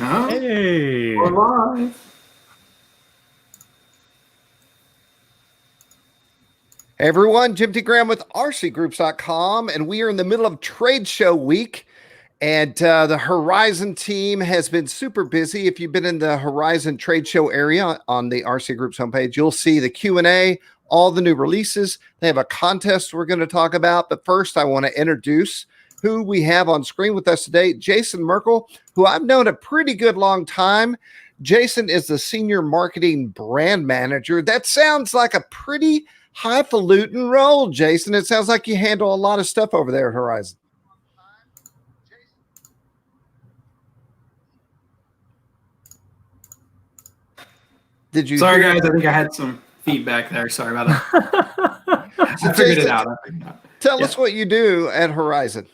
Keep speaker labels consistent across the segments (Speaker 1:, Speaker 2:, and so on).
Speaker 1: Oh,
Speaker 2: Hey,
Speaker 1: we're live.
Speaker 3: Hey everyone, Jim T. Graham with RCGroups.com, and we are in the middle of trade show week. And the Horizon team has been super busy. If you've been in the Horizon trade show area on the RC Groups homepage, you'll see the Q&A, all the new releases. They have a contest we're going to talk about. But first, I want to introduce who we have on screen with us today. Jason Merkel, who I've known a pretty good long time. Jason is the Senior Marketing Brand Manager. That sounds like a pretty highfalutin role, Jason. It sounds like you handle a lot of stuff over there at Horizon. Did you?
Speaker 1: Sorry, guys. I think I had some feedback there. Sorry about that. I figured it out.
Speaker 3: Tell us what you do at Horizon.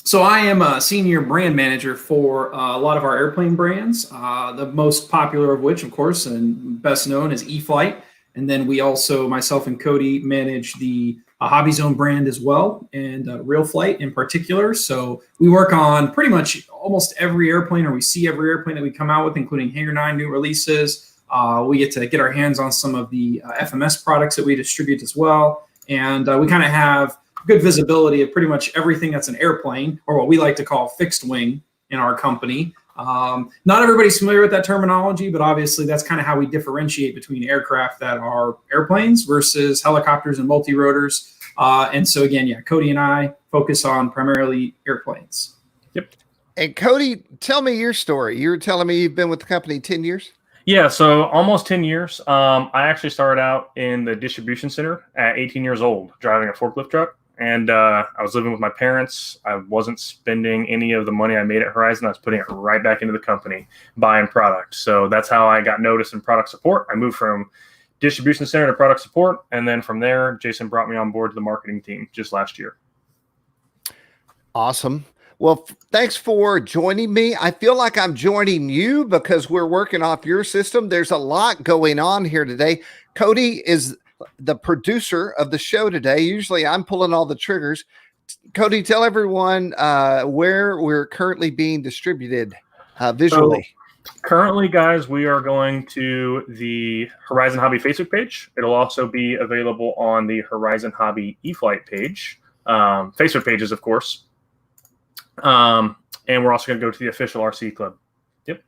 Speaker 1: So I am a senior brand manager for a lot of our airplane brands. The most popular of which, of course, and best known is RealFlight. And then we also, myself and Cody, manage the Hobby Zone brand as well, and RealFlight in particular. So we work on pretty much almost every airplane, or we see every airplane that we come out with, including Hangar 9 new releases. We get to get our hands on some of the FMS products that we distribute as well. And we kind of have good visibility of pretty much everything that's an airplane, or what we like to call fixed wing in our company. Not everybody's familiar with that terminology, but obviously that's kind of how we differentiate between aircraft that are airplanes versus helicopters and multi-rotors. And so again, yeah, Cody and I focus on primarily airplanes.
Speaker 2: Yep.
Speaker 3: And Cody, tell me your story. You were telling me you've been with the company 10 years?
Speaker 2: Yeah, so almost 10 years. I actually started out in the distribution center at 18 years old, driving a forklift truck. And I was living with my parents. I wasn't spending any of the money I made at Horizon. I was putting it right back into the company, buying products. So that's how I got noticed in product support. I moved from distribution center to product support. And then from there, Jason brought me on board to the marketing team just last year.
Speaker 3: Awesome. Well, thanks for joining me. I feel like I'm joining you because we're working off your system. There's a lot going on here today. Cody is the producer of the show today. Usually I'm pulling all the triggers. Cody, tell everyone where we're currently being distributed visually.
Speaker 2: So currently, guys, we are going to the Horizon Hobby Facebook page. It'll also be available on the Horizon Hobby RealFlight page, Facebook pages, of course. And we're also going to go to the official RC Club. Yep.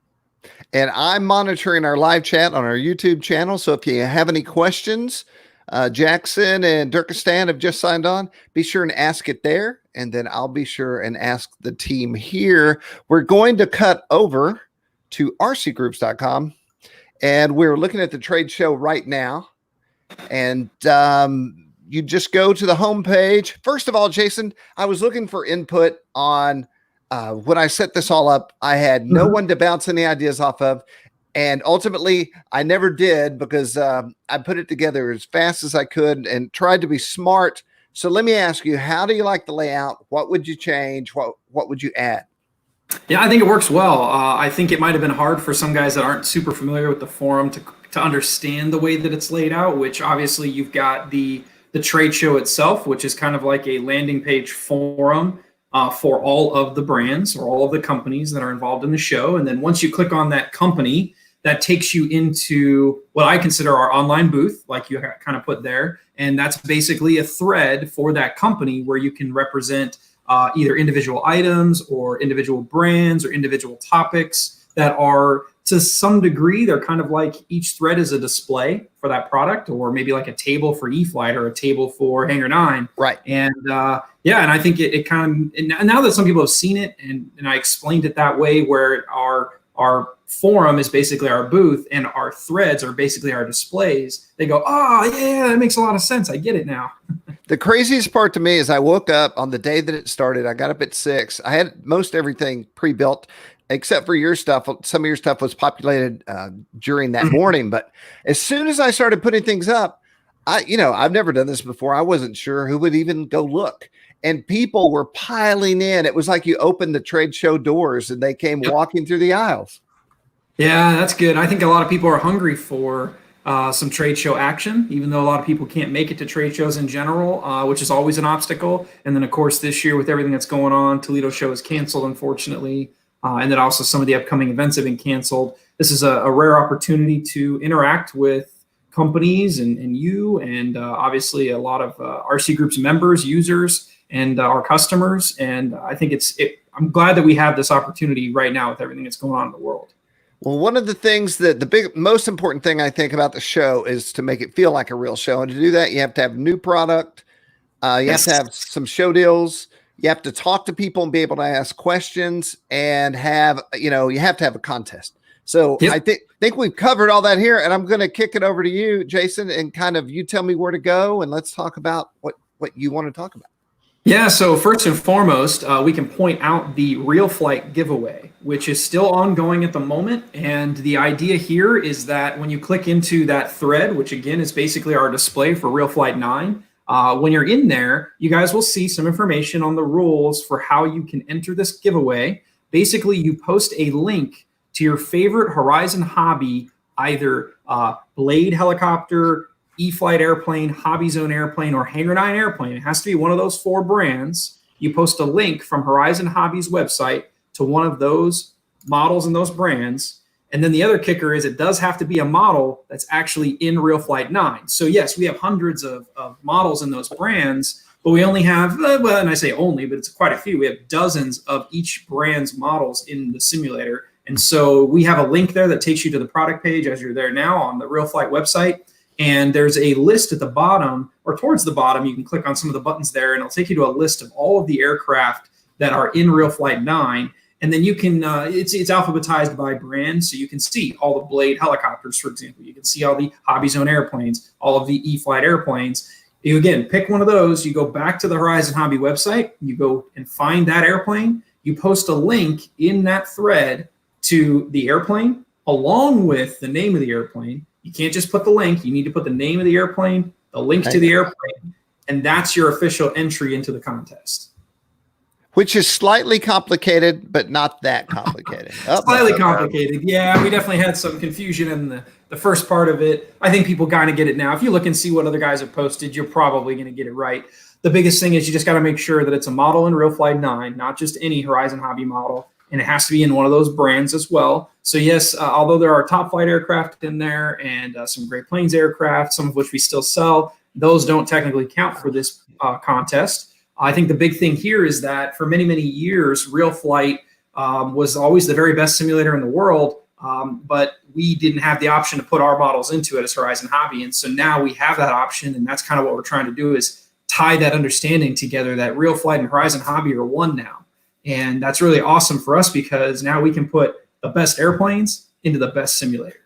Speaker 3: And I'm monitoring our live chat on our YouTube channel. So if you have any questions, Jackson and Durkistan have just signed on. Be sure and ask it there. And then I'll be sure and ask the team here. We're going to cut over to rcgroups.com. And we're looking at the trade show right now. And you just go to the homepage. First of all, Jason, I was looking for input on when I set this all up. I had no one to bounce any ideas off of. And ultimately, I never did because I put it together as fast as I could and tried to be smart. So let me ask you, how do you like the layout? What would you change? What would you add?
Speaker 1: Yeah, I think it works well. I think it might have been hard for some guys that aren't super familiar with the forum to understand the way that it's laid out, which obviously you've got the trade show itself, which is kind of like a landing page forum for all of the brands or all of the companies that are involved in the show. And then once you click on that company, that takes you into what I consider our online booth, like you kind of put there. And that's basically a thread for that company where you can represent either individual items or individual brands or individual topics that are, to some degree, they're kind of like each thread is a display for that product, or maybe like a table for RealFlight or a table for Hangar 9.
Speaker 3: Right.
Speaker 1: And yeah, and I think it kind of, and now that some people have seen it and I explained it that way, where our forum is basically our booth and our threads are basically our displays, they go, oh yeah, that makes a lot of sense. I get it now.
Speaker 3: The craziest part to me is I woke up on the day that it started. I got up at 6. I had most everything pre-built except for your stuff. Some of your stuff was populated during that morning. But as soon as I started putting things up, I've never done this before. I wasn't sure who would even go look. And people were piling in. It was like you opened the trade show doors and they came walking through the aisles.
Speaker 1: Yeah, that's good. I think a lot of people are hungry for some trade show action, even though a lot of people can't make it to trade shows in general, which is always an obstacle. And then, of course, this year with everything that's going on, Toledo show is canceled, unfortunately. and then also some of the upcoming events have been canceled. This is a rare opportunity to interact with companies and you, and obviously a lot of RC Group's members, users, and our customers. And I think I'm glad that we have this opportunity right now with everything that's going on in the world.
Speaker 3: Well, one of the things that most important thing I think about the show is to make it feel like a real show. And to do that, you have to have new product. You have to have some show deals. You have to talk to people and be able to ask questions, and you have to have a contest. So I think we've covered all that here, and I'm going to kick it over to you, Jason, and kind of you tell me where to go, and let's talk about what you want to talk about.
Speaker 1: Yeah, so first and foremost, we can point out the RealFlight giveaway, which is still ongoing at the moment. And the idea here is that when you click into that thread, which again is basically our display for RealFlight 9, when you're in there, you guys will see some information on the rules for how you can enter this giveaway. Basically, you post a link to your favorite Horizon hobby, either Blade helicopter, E-Flight airplane, Hobby Zone airplane, or Hangar 9 airplane. It has to be one of those 4 brands. You post a link from Horizon Hobby's website to one of those models and those brands. And then the other kicker is it does have to be a model that's actually in RealFlight 9. So yes, we have hundreds of models in those brands, but we only have, well, and I say only, but it's quite a few. We have dozens of each brand's models in the simulator. And so we have a link there that takes you to the product page as you're there now on the RealFlight website. And there's a list at the bottom, or towards the bottom. You can click on some of the buttons there, and it'll take you to a list of all of the aircraft that are in RealFlight 9. And then you can, it's alphabetized by brand, so you can see all the Blade helicopters, for example. You can see all the Hobby Zone airplanes, all of the E-Flight airplanes. You, again, pick one of those. You go back to the Horizon Hobby website. You go and find that airplane. You post a link in that thread to the airplane, along with the name of the airplane. You can't just put the link. You need to put the name of the airplane, the link to the airplane, and that's your official entry into the contest.
Speaker 3: Which is slightly complicated, but not that complicated.
Speaker 1: Slightly complicated. Yeah, we definitely had some confusion in the first part of it. I think people kind of get it now. If you look and see what other guys have posted, you're probably going to get it right. The biggest thing is you just got to make sure that it's a model in RealFlight 9, not just any Horizon Hobby model. And it has to be in one of those brands as well. So yes, although there are top flight aircraft in there and some Great Plains aircraft, some of which we still sell, those don't technically count for this contest. I think the big thing here is that for many, many years, RealFlight was always the very best simulator in the world, but we didn't have the option to put our models into it as Horizon Hobby. And so now we have that option, and that's kind of what we're trying to do, is tie that understanding together that RealFlight and Horizon Hobby are one now. And that's really awesome for us because now we can put the best airplanes into the best simulator.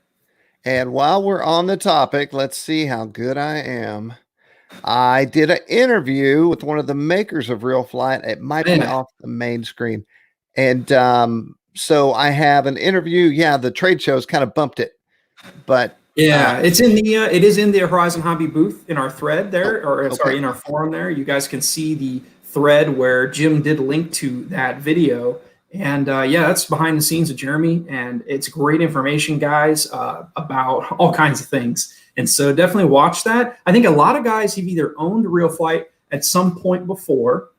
Speaker 3: And while we're on the topic, let's see how good I am. I did an interview with one of the makers of RealFlight. It might be off the main screen. And so I have an interview. Yeah, the trade shows kind of bumped it. But
Speaker 1: yeah, it is in the Horizon Hobby booth in our thread there, in our forum there. You guys can see the thread where Jim did link to that video. And yeah, that's behind the scenes with Jeremy, and it's great information, guys, about all kinds of things. And so definitely watch that. I think a lot of guys have either owned RealFlight at some point before,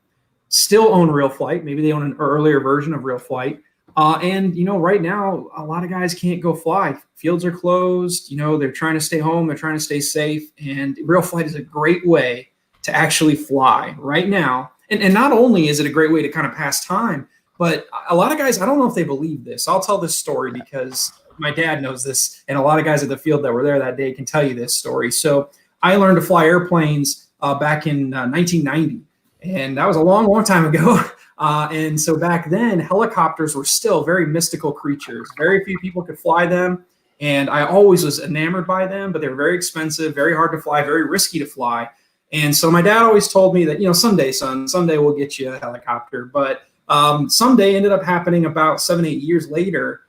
Speaker 1: still own RealFlight. Maybe they own an earlier version of RealFlight. And, right now, a lot of guys can't go fly. Fields are closed. They're trying to stay home. They're trying to stay safe. And RealFlight is a great way to actually fly right now. And not only is it a great way to kind of pass time, but a lot of guys, I don't know if they believe this. I'll tell this story because my dad knows this, and a lot of guys at the field that were there that day can tell you this story. So I learned to fly airplanes back in 1990, and that was a long, long time ago. And so back then, helicopters were still very mystical creatures. Very few people could fly them, and I always was enamored by them, but they were very expensive, very hard to fly, very risky to fly. And so my dad always told me that, someday, son, someday we'll get you a helicopter. But someday ended up happening about 7-8 years later.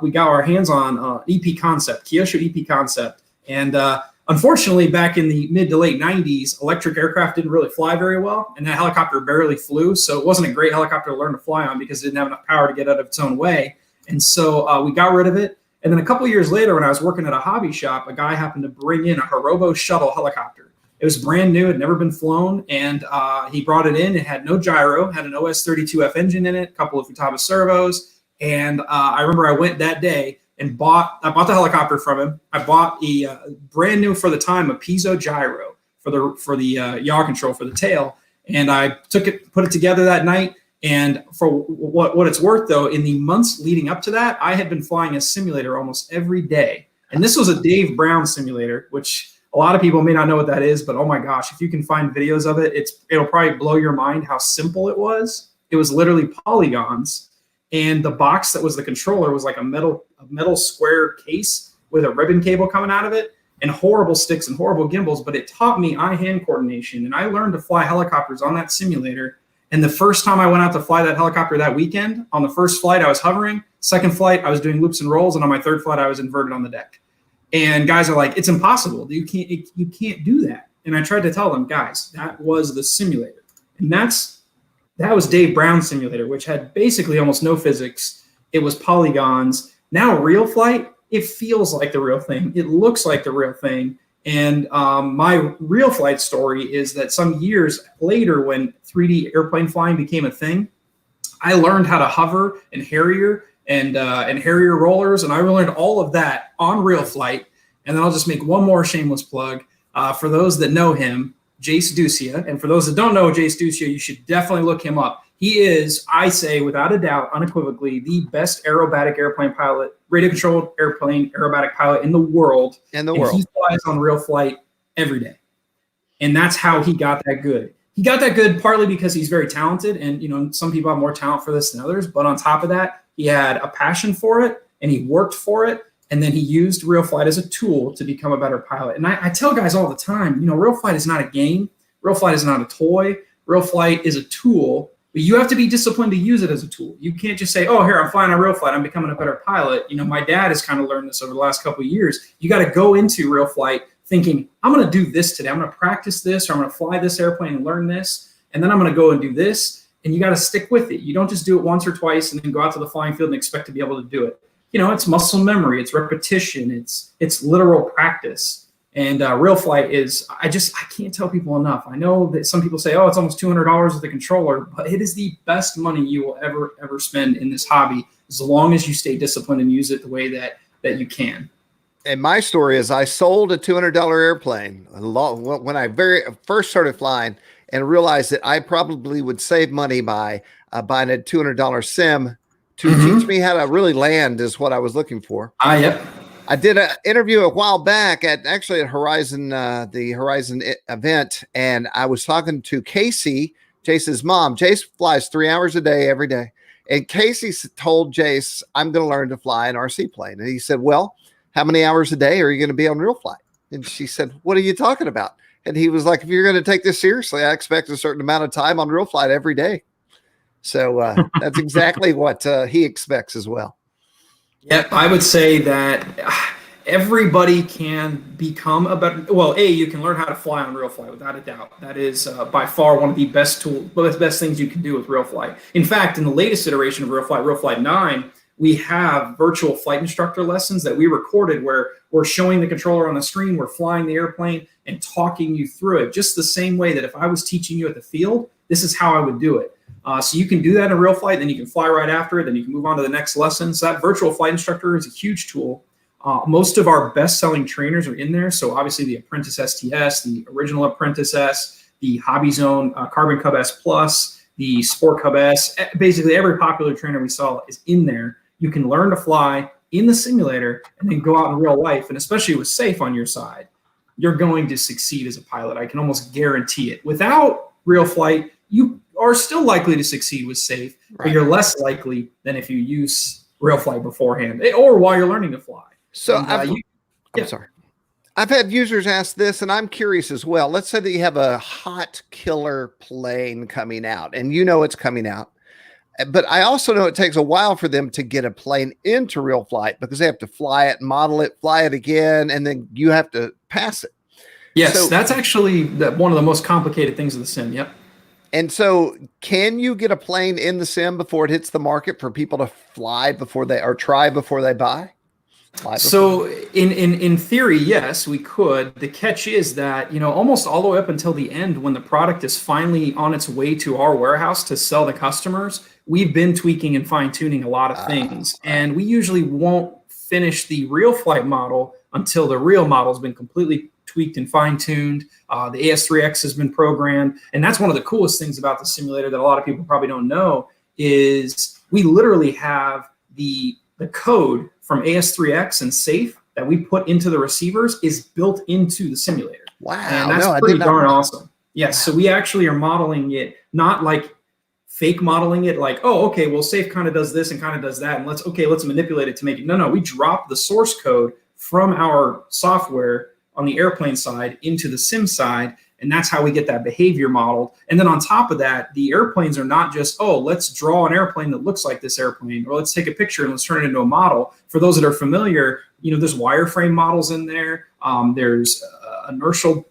Speaker 1: We got our hands on EP Concept, Kyosho EP Concept. And unfortunately, back in the mid to late 90s, electric aircraft didn't really fly very well. And that helicopter barely flew. So it wasn't a great helicopter to learn to fly on because it didn't have enough power to get out of its own way. And so we got rid of it. And then a couple years later, when I was working at a hobby shop, a guy happened to bring in a Hirobo shuttle helicopter. It was brand new. It had never been flown. And he brought it in. It had no gyro, had an OS-32F engine in it, a couple of Futaba servos. And I remember I went that day and I bought the helicopter from him. I bought a brand new, for the time, a piezo gyro for the yaw control for the tail. And I put it together that night. And for what it's worth, though, in the months leading up to that, I had been flying a simulator almost every day. And this was a Dave Brown simulator, which a lot of people may not know what that is, but oh my gosh, if you can find videos of it, it'll probably blow your mind how simple it was. It was literally polygons. And the box that was the controller was like a metal square case with a ribbon cable coming out of it, and horrible sticks and horrible gimbals. But it taught me eye-hand coordination, and I learned to fly helicopters on that simulator. And the first time I went out to fly that helicopter that weekend, on the first flight I was hovering, second flight I was doing loops and rolls, and on my third flight I was inverted on the deck. And guys are like, it's impossible. You can't do that. And I tried to tell them, guys, that was the simulator, and that was Dave Brown's simulator, which had basically almost no physics. It was polygons. Now RealFlight, it feels like the real thing. It looks like the real thing. And my RealFlight story is that some years later, when 3D airplane flying became a thing, I learned how to hover and Harrier and Harrier rollers, and I learned all of that on RealFlight. And then I'll just make one more shameless plug for those that know him. Jace Ducia. And for those that don't know Jace Ducia, you should definitely look him up. He is, I say, without a doubt, unequivocally, the best aerobatic airplane pilot, radio-controlled airplane aerobatic pilot in the world. He flies on RealFlight every day. And that's how he got that good. He got that good partly because he's very talented, and some people have more talent for this than others. But on top of that, he had a passion for it, and he worked for it. And then he used RealFlight as a tool to become a better pilot. And I tell guys all the time, RealFlight is not a game. RealFlight is not a toy. RealFlight is a tool, but you have to be disciplined to use it as a tool. You can't just say, oh, here, I'm flying on RealFlight, I'm becoming a better pilot. My dad has kind of learned this over the last couple of years. You got to go into RealFlight thinking, I'm going to do this today. I'm going to practice this, or I'm going to fly this airplane and learn this. And then I'm going to go and do this. And you got to stick with it. You don't just do it once or twice and then go out to the flying field and expect to be able to do it. It's muscle memory, it's repetition, it's literal practice. And RealFlight is, I can't tell people enough. I know that some people say, oh, it's almost $200 with the controller, but it is the best money you will ever spend in this hobby, as long as you stay disciplined and use it the way that you can.
Speaker 3: And my story is, I sold a $200 airplane when I very first started flying, and realized that I probably would save money by buying a $200 sim to teach me how to really land, is what I was looking for.
Speaker 1: Yep.
Speaker 3: I did an interview a while back at Horizon, the Horizon event, and I was talking to Casey, Jace's mom. Jace flies 3 hours a day, every day. And Casey told Jace, I'm going to learn to fly an RC plane. And he said, well, how many hours a day are you going to be on RealFlight? And she said, what are you talking about? And he was like, if you're going to take this seriously, I expect a certain amount of time on RealFlight every day. So that's exactly what he expects as well.
Speaker 1: Yep, I would say that everybody can become a better. Well, you can learn how to fly on RealFlight without a doubt. That is by far one of the best things you can do with RealFlight. In fact, in the latest iteration of RealFlight, RealFlight 9, we have virtual flight instructor lessons that we recorded where we're showing the controller on the screen, we're flying the airplane and talking you through it, just the same way that if I was teaching you at the field, this is how I would do it. So you can do that in RealFlight, then you can fly right after it, then you can move on to the next lesson. So that virtual flight instructor is a huge tool. Most of our best-selling trainers are in there. So obviously the Apprentice STS, the original Apprentice S, the Hobby Zone Carbon Cub S Plus, the Sport Cub S. Basically every popular trainer we saw is in there. You can learn to fly in the simulator and then go out in real life. And especially with safe on your side, you're going to succeed as a pilot. I can almost guarantee it. Without RealFlight, you are still likely to succeed with safe, but you're less likely than if you use RealFlight beforehand or while you're learning to fly.
Speaker 3: So I'm sorry. I've had users ask this, and I'm curious as well. Let's say that you have a hot killer plane coming out, and it's coming out. But I also know it takes a while for them to get a plane into RealFlight because they have to fly it, model it, fly it again, and then you have to pass it.
Speaker 1: Yes, so that's actually one of the most complicated things of the sim. Yep.
Speaker 3: And so can you get a plane in the sim before it hits the market for people to fly before they try before they buy?
Speaker 1: So in theory, yes, we could. The catch is that, almost all the way up until the end, when the product is finally on its way to our warehouse to sell to customers, we've been tweaking and fine tuning a lot of things, and we usually won't finish the RealFlight model until the real model has been completely tweaked and fine-tuned. The AS3X has been programmed, and that's one of the coolest things about the simulator that a lot of people probably don't know is we literally have the code from AS3X and SAFE that we put into the receivers is built into the simulator.
Speaker 3: Wow,
Speaker 1: and that's pretty darn awesome. Yes, so we actually are modeling it, not like fake modeling it like, oh, okay, well, SAFE kind of does this and kind of does that, and let's manipulate it to make it. No, we drop the source code from our software on the airplane side into the sim side, and that's how we get that behavior modeled. And then on top of that, the airplanes are not just, oh, let's draw an airplane that looks like this airplane, or let's take a picture and let's turn it into a model. For those that are familiar, there's wireframe models in there. There's inertial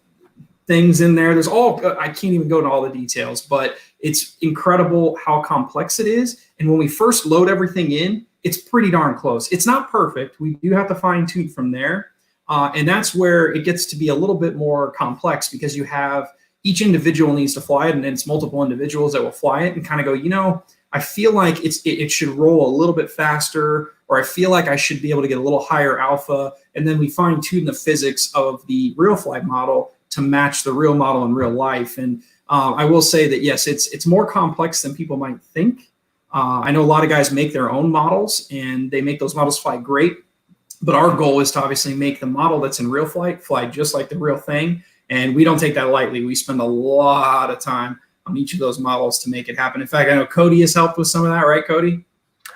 Speaker 1: things in there. There's I can't even go into all the details, but it's incredible how complex it is. And when we first load everything in, it's pretty darn close. It's not perfect. We do have to fine tune from there. And that's where it gets to be a little bit more complex because you have each individual needs to fly it, and it's multiple individuals that will fly it and kind of go, I feel like it should roll a little bit faster, or I feel like I should be able to get a little higher alpha. And then we fine tune the physics of the RealFlight model to match the real model in real life. And I will say that, yes, it's more complex than people might think. I know a lot of guys make their own models, and they make those models fly great. But our goal is to obviously make the model that's in RealFlight fly just like the real thing. And we don't take that lightly. We spend a lot of time on each of those models to make it happen. In fact, I know Cody has helped with some of that, right, Cody?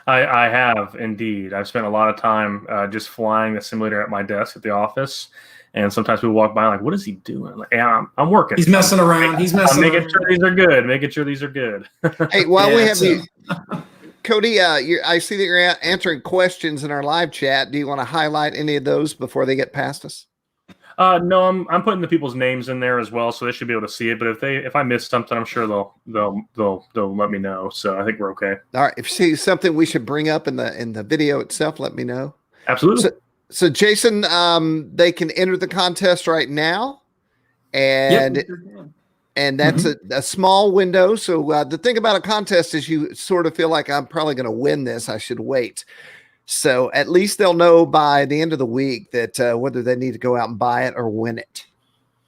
Speaker 2: I have indeed. I've spent a lot of time just flying the simulator at my desk at the office. And sometimes people walk by like, what is he doing? Like, yeah, I'm working.
Speaker 1: He's messing around.
Speaker 2: I'm making sure these are good. Making sure these are good.
Speaker 3: Hey, while we have you, Cody, I see that you're answering questions in our live chat. Do you want to highlight any of those before they get past us?
Speaker 2: No, I'm putting the people's names in there as well, so they should be able to see it. But if I miss something, I'm sure they'll let me know. So I think we're okay.
Speaker 3: All right. If you see something we should bring up in the video itself, let me know.
Speaker 2: Absolutely.
Speaker 3: So Jason, they can enter the contest right now, and
Speaker 1: Yep.
Speaker 3: and that's a small window. So the thing about a contest is you sort of feel like I'm probably going to win this. I should wait. So at least they'll know by the end of the week that whether they need to go out and buy it or win it.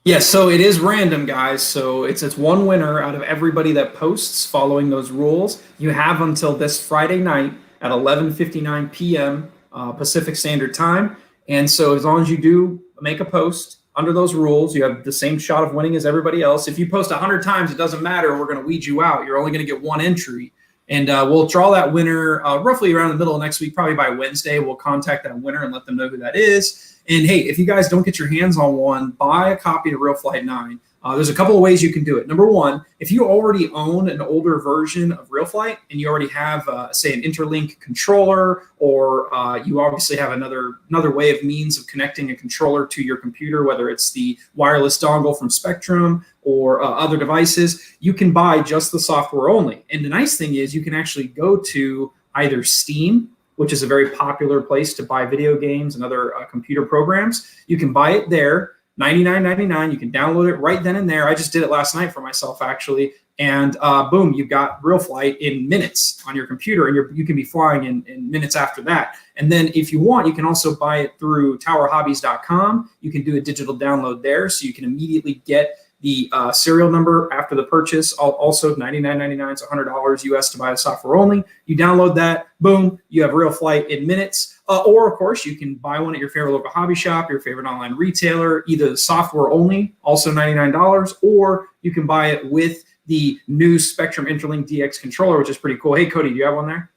Speaker 1: Yeah, so it is random, guys. So it's one winner out of everybody that posts following those rules. You have until this Friday night at 11:59 p.m. Pacific Standard Time. And so as long as you do make a post under those rules, you have the same shot of winning as everybody else. If you post 100 times, it doesn't matter. We're going to weed you out. You're only going to get one entry. And we'll draw that winner roughly around the middle of next week, probably by Wednesday. We'll contact that winner and let them know who that is. And hey, if you guys don't get your hands on one, buy a copy of RealFlight 9. There's a couple of ways you can do it. Number one, if you already own an older version of RealFlight and you already have, say, an Interlink controller, or you obviously have another way of means of connecting a controller to your computer, whether it's the wireless dongle from Spectrum or other devices, you can buy just the software only. And the nice thing is you can actually go to either Steam, which is a very popular place to buy video games and other computer programs. You can buy it there. $99.99. You can download it right then and there. I just did it last night for myself, actually. And boom, you've got RealFlight in minutes on your computer, and you can be flying in minutes after that. And then if you want, you can also buy it through towerhobbies.com. You can do a digital download there, so you can immediately get the serial number after the purchase. Also $99.99, it's $100 US to buy the software only. You download that, boom, you have RealFlight in minutes. Or, of course, you can buy one at your favorite local hobby shop, your favorite online retailer, either the software only, also $99, or you can buy it with the new Spectrum Interlink DX controller, which is pretty cool. Hey, Cody, do you have one there?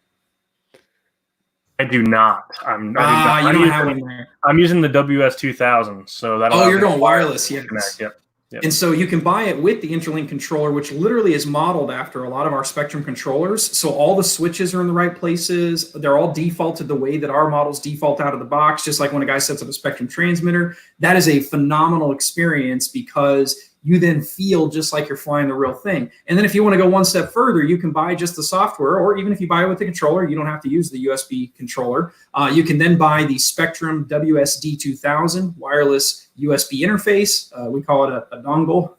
Speaker 2: I do not.
Speaker 1: You don't have one there.
Speaker 2: I'm using the WS2000, so that.
Speaker 1: Oh, you're going wireless, yes.
Speaker 2: Connect, yep. Yep.
Speaker 1: And so you can buy it with the Interlink controller, which literally is modeled after a lot of our Spectrum controllers. So all the switches are in the right places. They're all defaulted the way that our models default out of the box, just like when a guy sets up a Spectrum transmitter. That is a phenomenal experience because you then feel just like you're flying the real thing. And then if you want to go one step further, you can buy just the software, or even if you buy it with the controller, you don't have to use the USB controller. You can then buy the Spectrum WSD2000 wireless USB interface. We call it a dongle.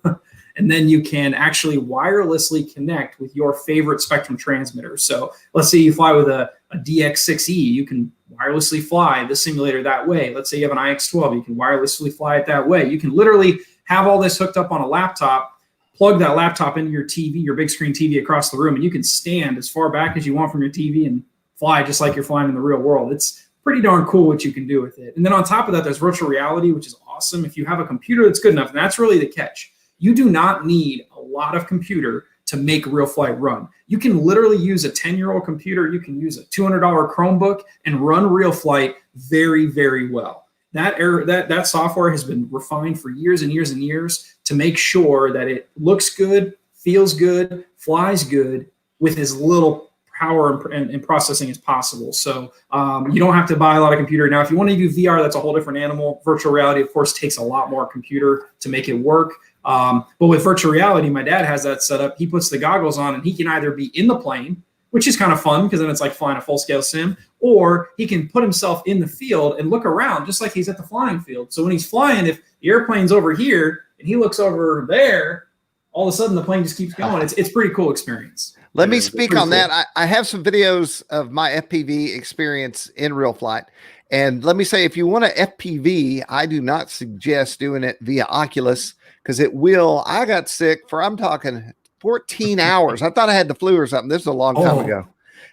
Speaker 1: and then you can actually wirelessly connect with your favorite Spectrum transmitter. So let's say you fly with a DX6E, you can wirelessly fly the simulator that way. Let's say you have an IX12, you can wirelessly fly it that way. You can literally have all this hooked up on a laptop, plug that laptop into your TV, your big screen TV across the room, and you can stand as far back as you want from your TV and fly just like you're flying in the real world. It's pretty darn cool what you can do with it. And then on top of that, there's virtual reality, which is awesome. If you have a computer that's good enough, and that's really the catch. You do not need a lot of computer to make RealFlight run. You can literally use a 10-year-old computer. You can use a $200 Chromebook and run RealFlight very, very well. That software has been refined for years and years and years to make sure that it looks good, feels good, flies good with as little power and processing as possible. So you don't have to buy a lot of computer. Now, if you want to do VR, that's a whole different animal. Virtual reality, of course, takes a lot more computer to make it work. But with virtual reality, my dad has that set up. He puts the goggles on and he can either be in the plane, which is kind of fun because then it's like flying a full-scale sim, or he can put himself in the field and look around just like he's at the flying field. So when he's flying, if the airplane's over here and he looks over there, all of a sudden the plane just keeps going. It's a pretty cool experience.
Speaker 3: Let me speak on that. I have some videos of my FPV experience in RealFlight. And let me say, if you want to FPV, I do not suggest doing it via Oculus because I got sick for, I'm talking 14 hours. I thought I had the flu or something. This is a long time ago.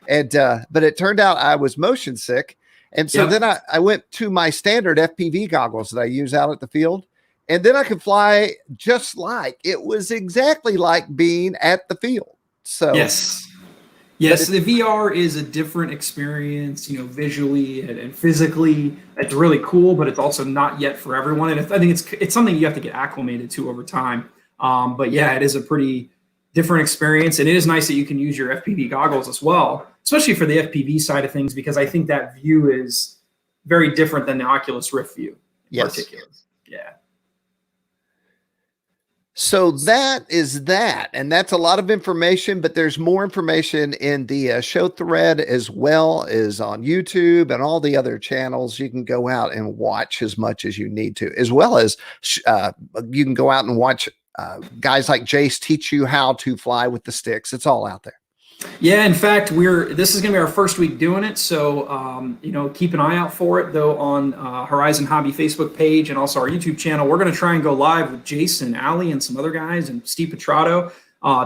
Speaker 3: And, but it turned out I was motion sick. And so then I went to my standard FPV goggles that I use out at the field. And then I could fly just like it was exactly like being at the field. So
Speaker 1: yes, the VR is a different experience, visually and physically. It's really cool, but it's also not yet for everyone. And I think it's something you have to get acclimated to over time. But yeah, it is a pretty different experience, and it is nice that you can use your FPV goggles as well, especially for the FPV side of things, because I think that view is very different than the Oculus Rift view.
Speaker 3: Yes.
Speaker 1: Yeah.
Speaker 3: So that is that, and that's a lot of information, but there's more information in the show thread as well as on YouTube and all the other channels. You can go out and watch as much as you need to, as well as you can go out and watch guys like Jace teach you how to fly with the sticks. It's all out there.
Speaker 1: Yeah, in fact, this is going to be our first week doing it, so keep an eye out for it though on Horizon Hobby Facebook page and also our YouTube channel. We're going to try and go live with Jason, Ali, and some other guys, and Steve Petrato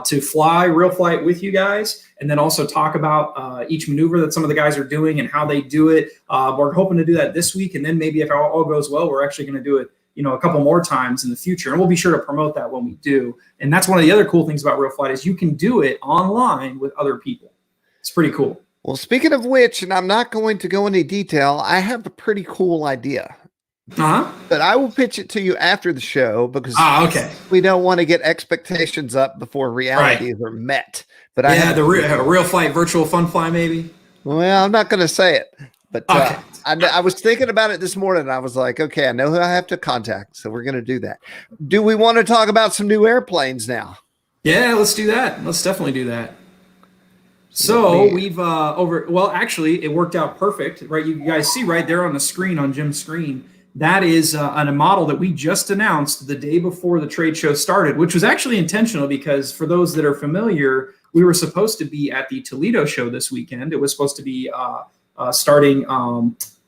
Speaker 1: to fly RealFlight with you guys, and then also talk about each maneuver that some of the guys are doing and how they do it. We're hoping to do that this week, and then maybe if all goes well, we're actually going to do it a couple more times in the future, and we'll be sure to promote that when we do. And that's one of the other cool things about RealFlight is you can do it online with other people. It's pretty cool.
Speaker 3: Well, speaking of which, and I'm not going to go into detail, I have a pretty cool idea. But I will pitch it to you after the show because we don't want to get expectations up before realities are met. But
Speaker 1: the RealFlight virtual fun fly, maybe.
Speaker 3: Well, I'm not going to say it, but I was thinking about it this morning. And I was like, okay, I know who I have to contact, so we're going to do that. Do we want to talk about some new airplanes now?
Speaker 1: Yeah, let's do that. Let's definitely do that. So we've actually, it worked out perfect, right? You guys see right there on the screen, on Jim's screen, that is on a model that we just announced the day before the trade show started, which was actually intentional because for those that are familiar, we were supposed to be at the Toledo show this weekend. It was supposed to be starting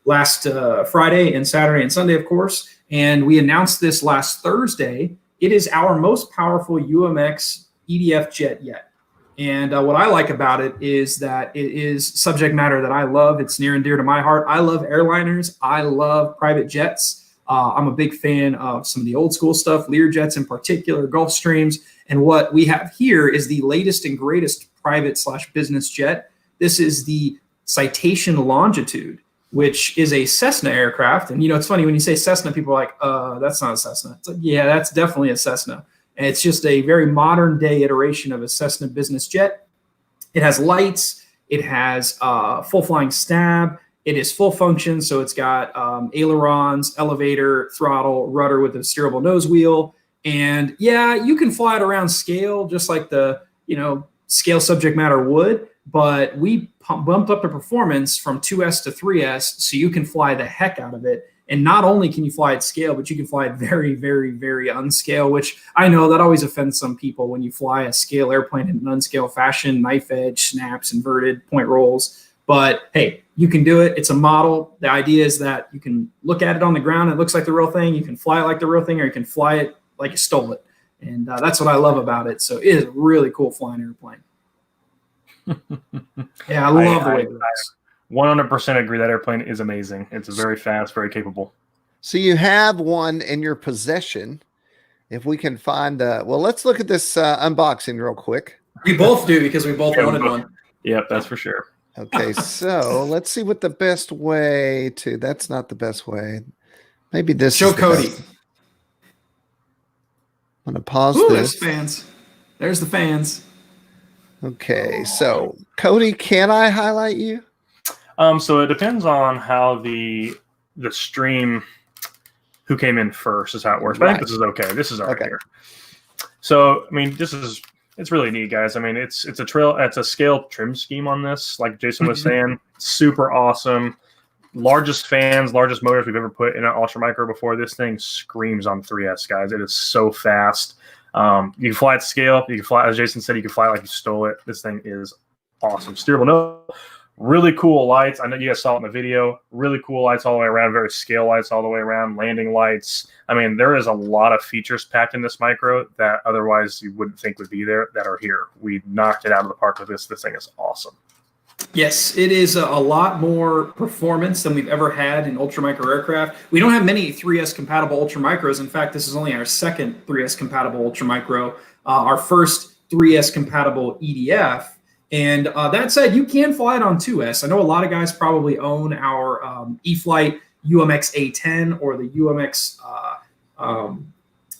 Speaker 1: last Friday and Saturday and Sunday, of course. And we announced this last Thursday. It is our most powerful UMX EDF jet yet. And what I like about it is that it is subject matter that I love. It's near and dear to my heart. I love airliners. I love private jets. I'm a big fan of some of the old school stuff, Learjets in particular, Gulfstreams. And what we have here is the latest and greatest private/business jet. This is the Citation Longitude, which is a Cessna aircraft. And, it's funny when you say Cessna, people are like, that's not a Cessna. It's like, yeah, that's definitely a Cessna. And it's just a very modern day iteration of a Cessna business jet. It has lights. It has full flying stab. It is full function. So it's got ailerons, elevator, throttle, rudder with a steerable nose wheel. And yeah, you can fly it around scale just like the, scale subject matter would. But we bumped up the performance from 2S to 3S so you can fly the heck out of it. And not only can you fly at scale, but you can fly at very, very, very unscale, which I know that always offends some people when you fly a scale airplane in an unscale fashion, knife edge, snaps, inverted, point rolls. But hey, you can do it. It's a model. The idea is that you can look at it on the ground. It looks like the real thing. You can fly it like the real thing, or you can fly it like you stole it. And that's what I love about it. So it is a really cool flying airplane. Yeah, I love the way it looks.
Speaker 2: 100% agree. That airplane is amazing. It's very fast, very capable.
Speaker 3: So you have one in your possession. If we can find well, let's look at this unboxing real quick.
Speaker 1: We both do because we both wanted one.
Speaker 2: Yep, that's for sure.
Speaker 3: Okay, so let's see what the best way to. That's not the best way. Maybe this.
Speaker 1: Show Cody.
Speaker 3: I'm gonna pause
Speaker 1: this.
Speaker 3: this.
Speaker 1: There's fans. There's the fans.
Speaker 3: Okay, so Cody, can I highlight you?
Speaker 2: So it depends on how the stream, who came in first, is how it works. But I think this is okay. This is already here. So I mean, it's really neat, guys. I mean, it's a scale trim scheme on this, like Jason was saying. Super awesome. Largest fans, largest motors we've ever put in an Ultra Micro before. This thing screams on 3S, guys. It is so fast. You can fly at scale. You can fly, as Jason said, you can fly like you stole it. This thing is awesome. Steerable nose. Really cool lights. I know you guys saw it in the video. Really cool lights all the way around. Very scale lights all the way around. Landing lights. I mean, there is a lot of features packed in this micro that otherwise you wouldn't think would be there that are here. We knocked it out of the park with this. This thing is awesome.
Speaker 1: Yes, it is a lot more performance than we've ever had in Ultra Micro aircraft. We don't have many 3S compatible Ultra Micros. In fact, this is only our second 3S compatible Ultra Micro. Our first 3S compatible EDF. And that said, you can fly it on 2S. I know a lot of guys probably own our eFlight UMX A10 or the UMX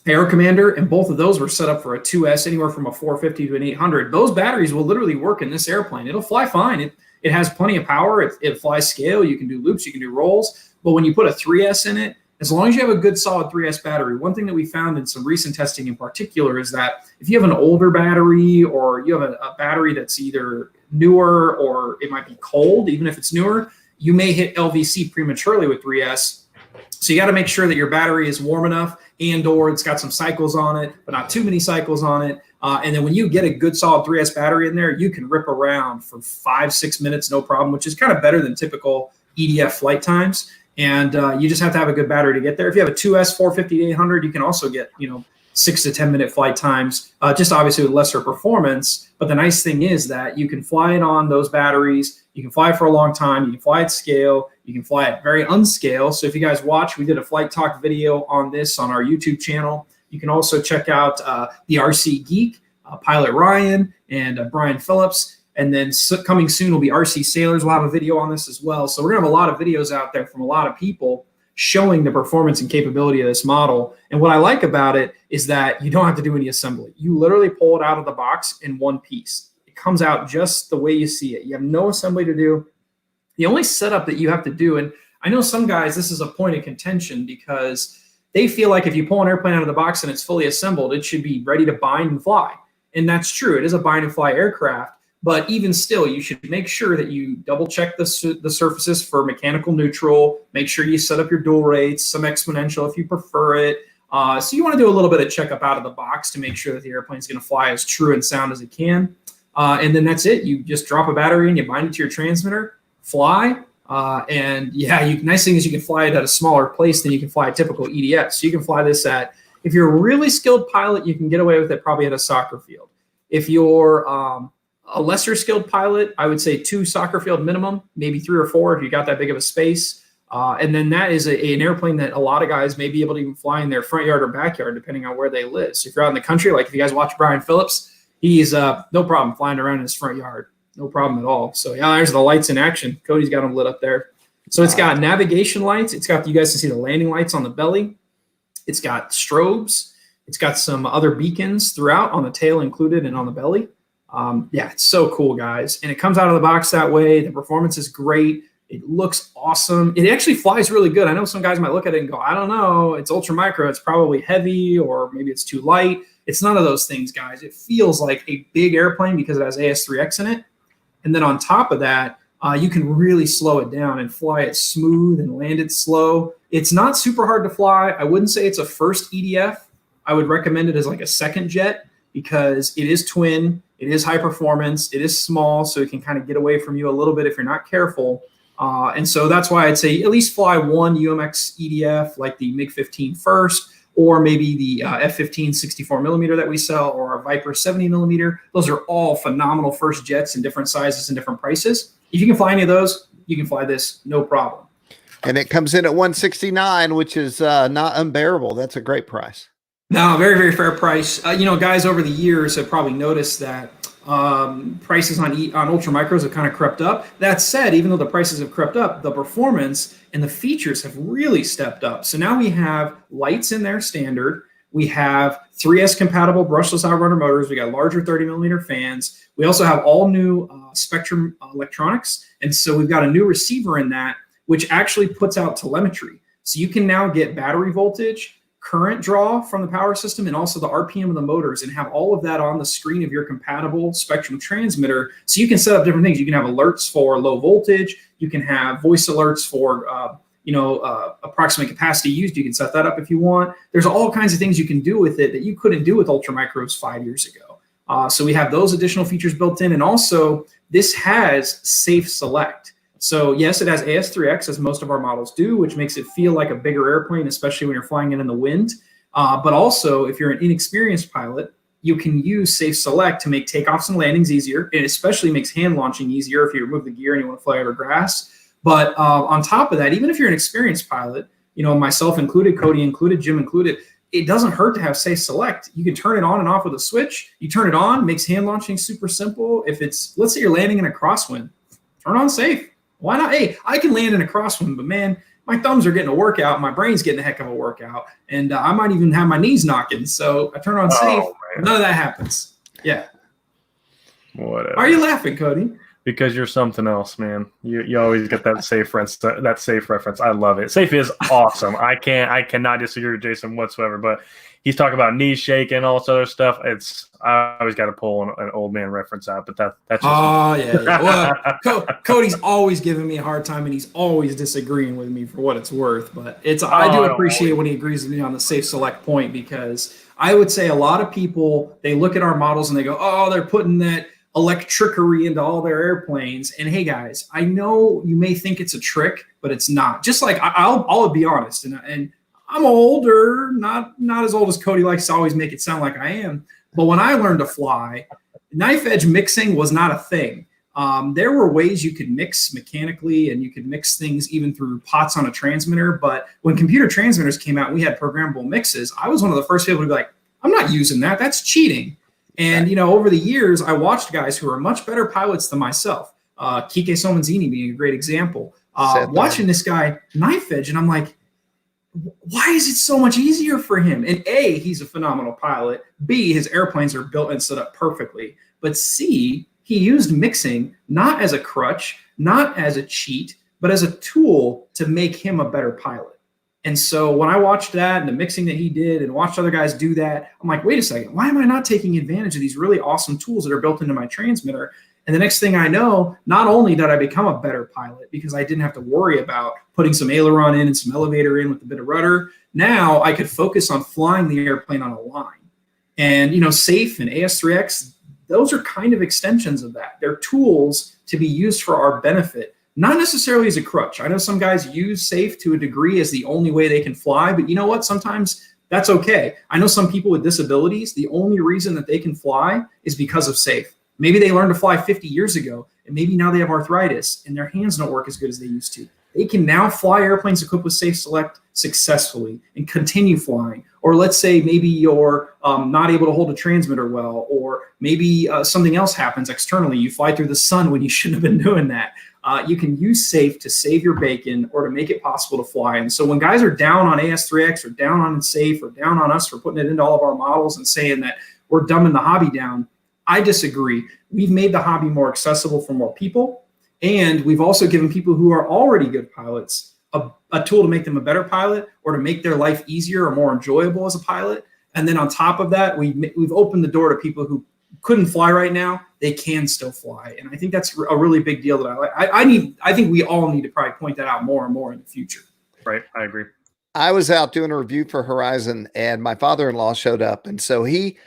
Speaker 1: Air Commander, and both of those were set up for a 2S, anywhere from a 450 to an 800. Those batteries will literally work in this airplane. It'll fly fine. It has plenty of power. It flies scale. You can do loops. You can do rolls. But when you put a 3S in it, as long as you have a good solid 3S battery, one thing that we found in some recent testing in particular is that if you have an older battery or you have a battery that's either newer or it might be cold, even if it's newer, you may hit LVC prematurely with 3S. So you got to make sure that your battery is warm enough and or it's got some cycles on it, but not too many cycles on it. And then when you get a good solid 3S battery in there, you can rip around for 5-6 minutes, no problem, which is kind of better than typical EDF flight times. And you just have to have a good battery to get there. If you have a 2S 450 to 800, you can also get 6 to 10 minute flight times, just obviously with lesser performance. But the nice thing is that you can fly it on those batteries. You can fly for a long time. You can fly at scale. You can fly at very unscale. So if you guys watch, we did a flight talk video on this on our YouTube channel. You can also check out the RC Geek, Pilot Ryan, and Brian Phillips. And then coming soon will be RC Sailors. We'll have a video on this as well. So we're going to have a lot of videos out there from a lot of people showing the performance and capability of this model. And what I like about it is that you don't have to do any assembly. You literally pull it out of the box in one piece. It comes out just the way you see it. You have no assembly to do. The only setup that you have to do, and I know some guys, this is a point of contention because they feel like if you pull an airplane out of the box and it's fully assembled, it should be ready to bind and fly. And that's true. It is a bind and fly aircraft. But even still, you should make sure that you double check the surfaces for mechanical neutral. Make sure you set up your dual rates, some exponential if you prefer it. So you want to do a little bit of checkup out of the box to make sure that the airplane is going to fly as true and sound as it can. And then that's it. You just drop a battery and you bind it to your transmitter, fly. And yeah, nice thing is you can fly it at a smaller place than you can fly a typical EDF. So you can fly this at, if you're a really skilled pilot, you can get away with it probably at a soccer field. If you're a lesser skilled pilot, I would say 2 soccer field minimum, maybe 3 or 4 if you got that big of a space. And then that is an airplane that a lot of guys may be able to even fly in their front yard or backyard, depending on where they live. So if you're out in the country, like if you guys watch Brian Phillips, he's no problem flying around in his front yard. No problem at all. So yeah, there's the lights in action. Cody's got them lit up there. So it's got navigation lights. It's got, you guys can see the landing lights on the belly. It's got strobes. It's got some other beacons throughout on the tail included and on the belly. Yeah, it's so cool, guys. And it comes out of the box that way. The performance is great. It looks awesome. It actually flies really good. I know some guys might look at it and go, I don't know, it's Ultra Micro. It's probably heavy or maybe it's too light. It's none of those things, guys. It feels like a big airplane because it has AS3X in it. And then on top of that, you can really slow it down and fly it smooth and land it slow. It's not super hard to fly. I wouldn't say it's a first EDF. I would recommend it as like a second jet because it is twin, it is high performance, it is small, so it can kind of get away from you a little bit if you're not careful. And so that's why I'd say at least fly one UMX EDF like the MiG-15 first, or maybe the F-15 64 millimeter that we sell, or our Viper 70 millimeter. Those are all phenomenal first jets in different sizes and different prices. If you can fly any of those, you can fly this, no problem.
Speaker 3: And it comes in at $169, which is not unbearable. That's a great price.
Speaker 1: No, very, very fair price. Guys over the years have probably noticed that prices on ultra micros have kind of crept up. That said, even though the prices have crept up, the performance and the features have really stepped up. So now we have lights in there standard. We have 3S compatible brushless outrunner motors. We got larger 30 millimeter fans. We also have all new Spectrum electronics. And so we've got a new receiver in that, which actually puts out telemetry. So you can now get battery voltage, current draw from the power system, and also the RPM of the motors, and have all of that on the screen of your compatible Spectrum transmitter. So you can set up different things. You can have alerts for low voltage. You can have voice alerts for approximate capacity used. You can set that up if you want. There's all kinds of things you can do with it that you couldn't do with ultra micros 5 years ago. So we have those additional features built in, and also this has safe select. So yes, it has AS3X, as most of our models do, which makes it feel like a bigger airplane, especially when you're flying it in the wind. But also, if you're an inexperienced pilot, you can use Safe Select to make takeoffs and landings easier. It especially makes hand launching easier if you remove the gear and you want to fly over grass. But on top of that, even if you're an experienced pilot, myself included, Cody included, Jim included, it doesn't hurt to have Safe Select. You can turn it on and off with a switch. You turn it on, makes hand launching super simple. If it's, let's say you're landing in a crosswind, turn on Safe. Why not? Hey, I can land in a crosswind, but man, my thumbs are getting a workout. My brain's getting a heck of a workout. And I might even have my knees knocking. So I turn on Safe. None of that happens. Yeah.
Speaker 2: Whatever.
Speaker 1: Why are you laughing, Cody?
Speaker 2: Because you're something else, man. You always get that safe reference. I love it. Safe is awesome. I cannot disagree with Jason whatsoever. But he's talking about knees shaking, all this other stuff. I always got to pull an old man reference out. But that's just
Speaker 1: yeah. Well, Cody's always giving me a hard time, and he's always disagreeing with me for what it's worth. But I do appreciate when he agrees with me on the Safe Select point, because I would say a lot of people, they look at our models and they go, oh, they're putting that electricery into all their airplanes. And hey guys, I know you may think it's a trick, but it's not. Just like I'll be honest, and I'm older, not as old as Cody likes to always make it sound like I am. But when I learned to fly, knife edge mixing was not a thing. There were ways you could mix mechanically, and you could mix things even through pots on a transmitter. But when computer transmitters came out, we had programmable mixes. I was one of the first people to be like, I'm not using that. That's cheating. And, over the years, I watched guys who are much better pilots than myself, Kike Somanzini being a great example, watching this guy knife edge. And I'm like, why is it so much easier for him? And A, he's a phenomenal pilot. B, his airplanes are built and set up perfectly. But C, he used mixing not as a crutch, not as a cheat, but as a tool to make him a better pilot. And so when I watched that and the mixing that he did and watched other guys do that, I'm like, wait a second, why am I not taking advantage of these really awesome tools that are built into my transmitter? And the next thing I know, not only did I become a better pilot because I didn't have to worry about putting some aileron in and some elevator in with a bit of rudder, now I could focus on flying the airplane on a line. And, Safe and AS3X, those are kind of extensions of that. They're tools to be used for our benefit. Not necessarily as a crutch. I know some guys use Safe to a degree as the only way they can fly, but you know what? Sometimes that's okay. I know some people with disabilities, the only reason that they can fly is because of Safe. Maybe they learned to fly 50 years ago, and maybe now they have arthritis and their hands don't work as good as they used to. They can now fly airplanes equipped with Safe Select successfully and continue flying. Or let's say maybe you're not able to hold a transmitter well, or maybe something else happens externally. You fly through the sun when you shouldn't have been doing that. You can use Safe to save your bacon or to make it possible to fly. And so when guys are down on AS3X or down on Safe or down on us for putting it into all of our models and saying that we're dumbing the hobby down, I disagree. We've made the hobby more accessible for more people. And we've also given people who are already good pilots a tool to make them a better pilot or to make their life easier or more enjoyable as a pilot. And then on top of that, we've opened the door to people who couldn't fly right now, they can still fly. And I think that's a really big deal that I think we all need to probably point that out more and more in the future.
Speaker 2: Right. I agree.
Speaker 3: I was out doing a review for Horizon, and my father-in-law showed up. And so he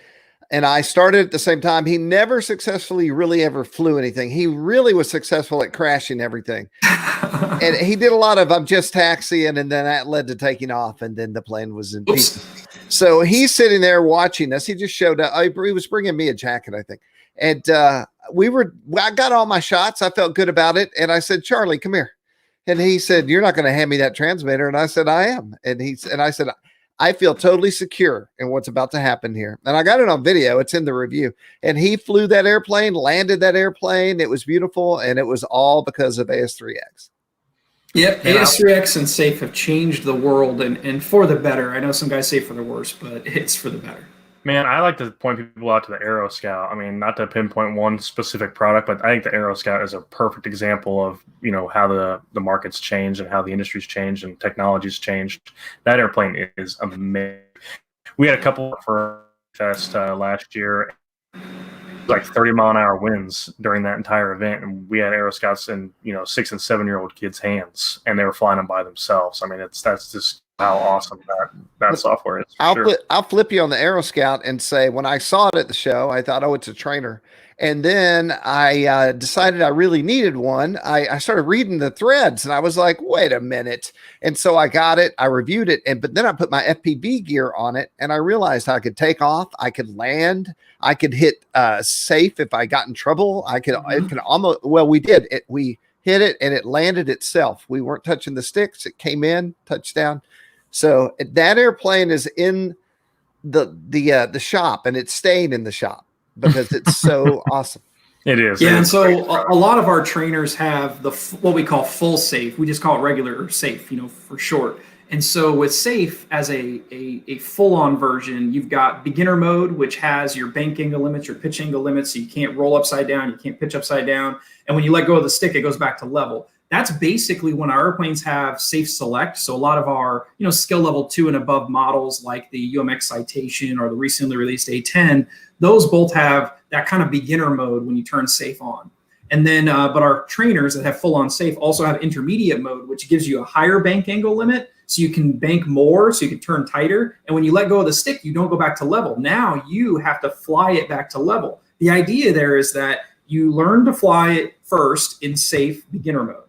Speaker 3: and I started at the same time. He never successfully really ever flew anything. He really was successful at crashing everything. And he did a lot of, I'm just taxiing, and then that led to taking off, and then the plane was in pieces. So he's sitting there watching us. He just showed up. He was bringing me a jacket, I think. And I got all my shots. I felt good about it. And I said, Charlie, come here. And he said, you're not going to hand me that transmitter. And I said, I am. And I said, I feel totally secure in what's about to happen here. And I got it on video. It's in the review. And he flew that airplane, landed that airplane. It was beautiful. And it was all because of AS3X.
Speaker 1: Yep, AS3X and SAFE have changed the world and for the better. I know some guys say for the worse, but it's for the better.
Speaker 2: Man, I like to point people out to the Aero Scout. I mean, not to pinpoint one specific product, but I think the Aero Scout is a perfect example of, how the market's changed and how the industry's changed and technology's changed. That airplane is amazing. We had a couple for Fest last year, like 30-mile-an-hour winds during that entire event, and we had Aero Scouts in 6 and 7-year-old kids' hands, and they were flying them by themselves. I mean, that's just how awesome that software is.
Speaker 3: I'll flip you on the Aero Scout and say, when I saw it at the show, I thought, oh, it's a trainer. And then I decided I really needed one. I started reading the threads, and I was like, wait a minute. And so I got it. I reviewed it. But then I put my FPV gear on it, and I realized I could take off. I could land. I could hit safe if I got in trouble. I could, it can almost, well, we did it. We hit it, and it landed itself. We weren't touching the sticks. It came in, touchdown. So that airplane is in the shop, and it's staying in the shop because it's so awesome.
Speaker 2: It is.
Speaker 1: Yeah, and so a lot of our trainers have what we call full safe. We just call it regular safe, for short. And so with safe as a full-on version, you've got beginner mode, which has your bank angle limits, your pitch angle limits, so you can't roll upside down, you can't pitch upside down. And when you let go of the stick, it goes back to level. That's basically when our airplanes have safe select. So a lot of our, skill level 2 and above models like the UMX Citation or the recently released A10, those both have that kind of beginner mode when you turn safe on. And then, but our trainers that have full on safe also have intermediate mode, which gives you a higher bank angle limit. So you can bank more, so you can turn tighter. And when you let go of the stick, you don't go back to level. Now you have to fly it back to level. The idea there is that you learn to fly it first in safe beginner mode.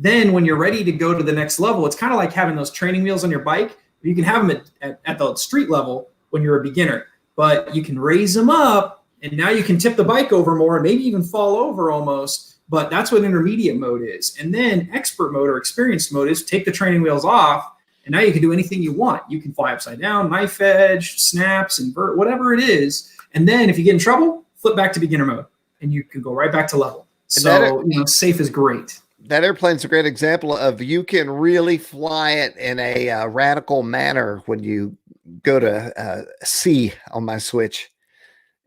Speaker 1: Then when you're ready to go to the next level, it's kind of like having those training wheels on your bike. You can have them at the street level when you're a beginner, but you can raise them up, and now you can tip the bike over more and maybe even fall over almost. But that's what intermediate mode is. And then expert mode or experienced mode is take the training wheels off, and now you can do anything you want. You can fly upside down, knife edge, snaps, invert, whatever it is. And then if you get in trouble, flip back to beginner mode, and you can go right back to level. So, safe is great.
Speaker 3: That airplane's a great example of you can really fly it in a radical manner when you go to C on my Switch.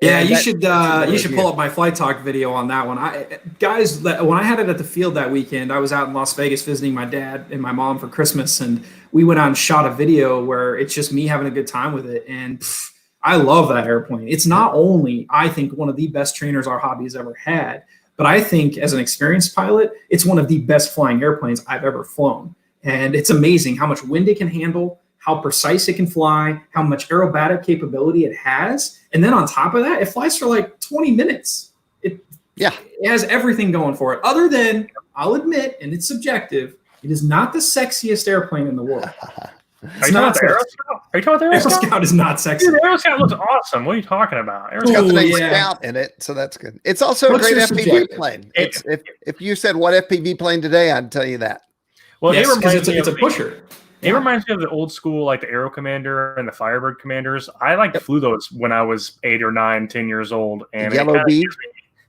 Speaker 1: Yeah, you should pull up my Flight Talk video on that one. When I had it at the field that weekend, I was out in Las Vegas visiting my dad and my mom for Christmas, and we went out and shot a video where it's just me having a good time with it. And I love that airplane. It's not only, I think, one of the best trainers our hobby has ever had, but I think as an experienced pilot, it's one of the best flying airplanes I've ever flown. And it's amazing how much wind it can handle, how precise it can fly, how much aerobatic capability it has. And then on top of that, it flies for like 20 minutes. It has everything going for it. Other than, I'll admit, and it's subjective, it is not the sexiest airplane in the world.
Speaker 2: Are you talking about the Aero Scout? Are you talking about the Aero Scout?
Speaker 1: Aero Scout is not sexy.
Speaker 2: Dude, the Aero Scout looks awesome. What are you talking about?
Speaker 3: It's got the name Scout in it, so that's good. It's also a great FPV plane. If you said what FPV plane today, I'd tell you that.
Speaker 1: Well, yes, because it's a pusher.
Speaker 2: It reminds me of the old school, like the Aero Commander and the Firebird Commanders. I flew those when I was 8 or 9, 10 years old. And
Speaker 3: Yellow Bee.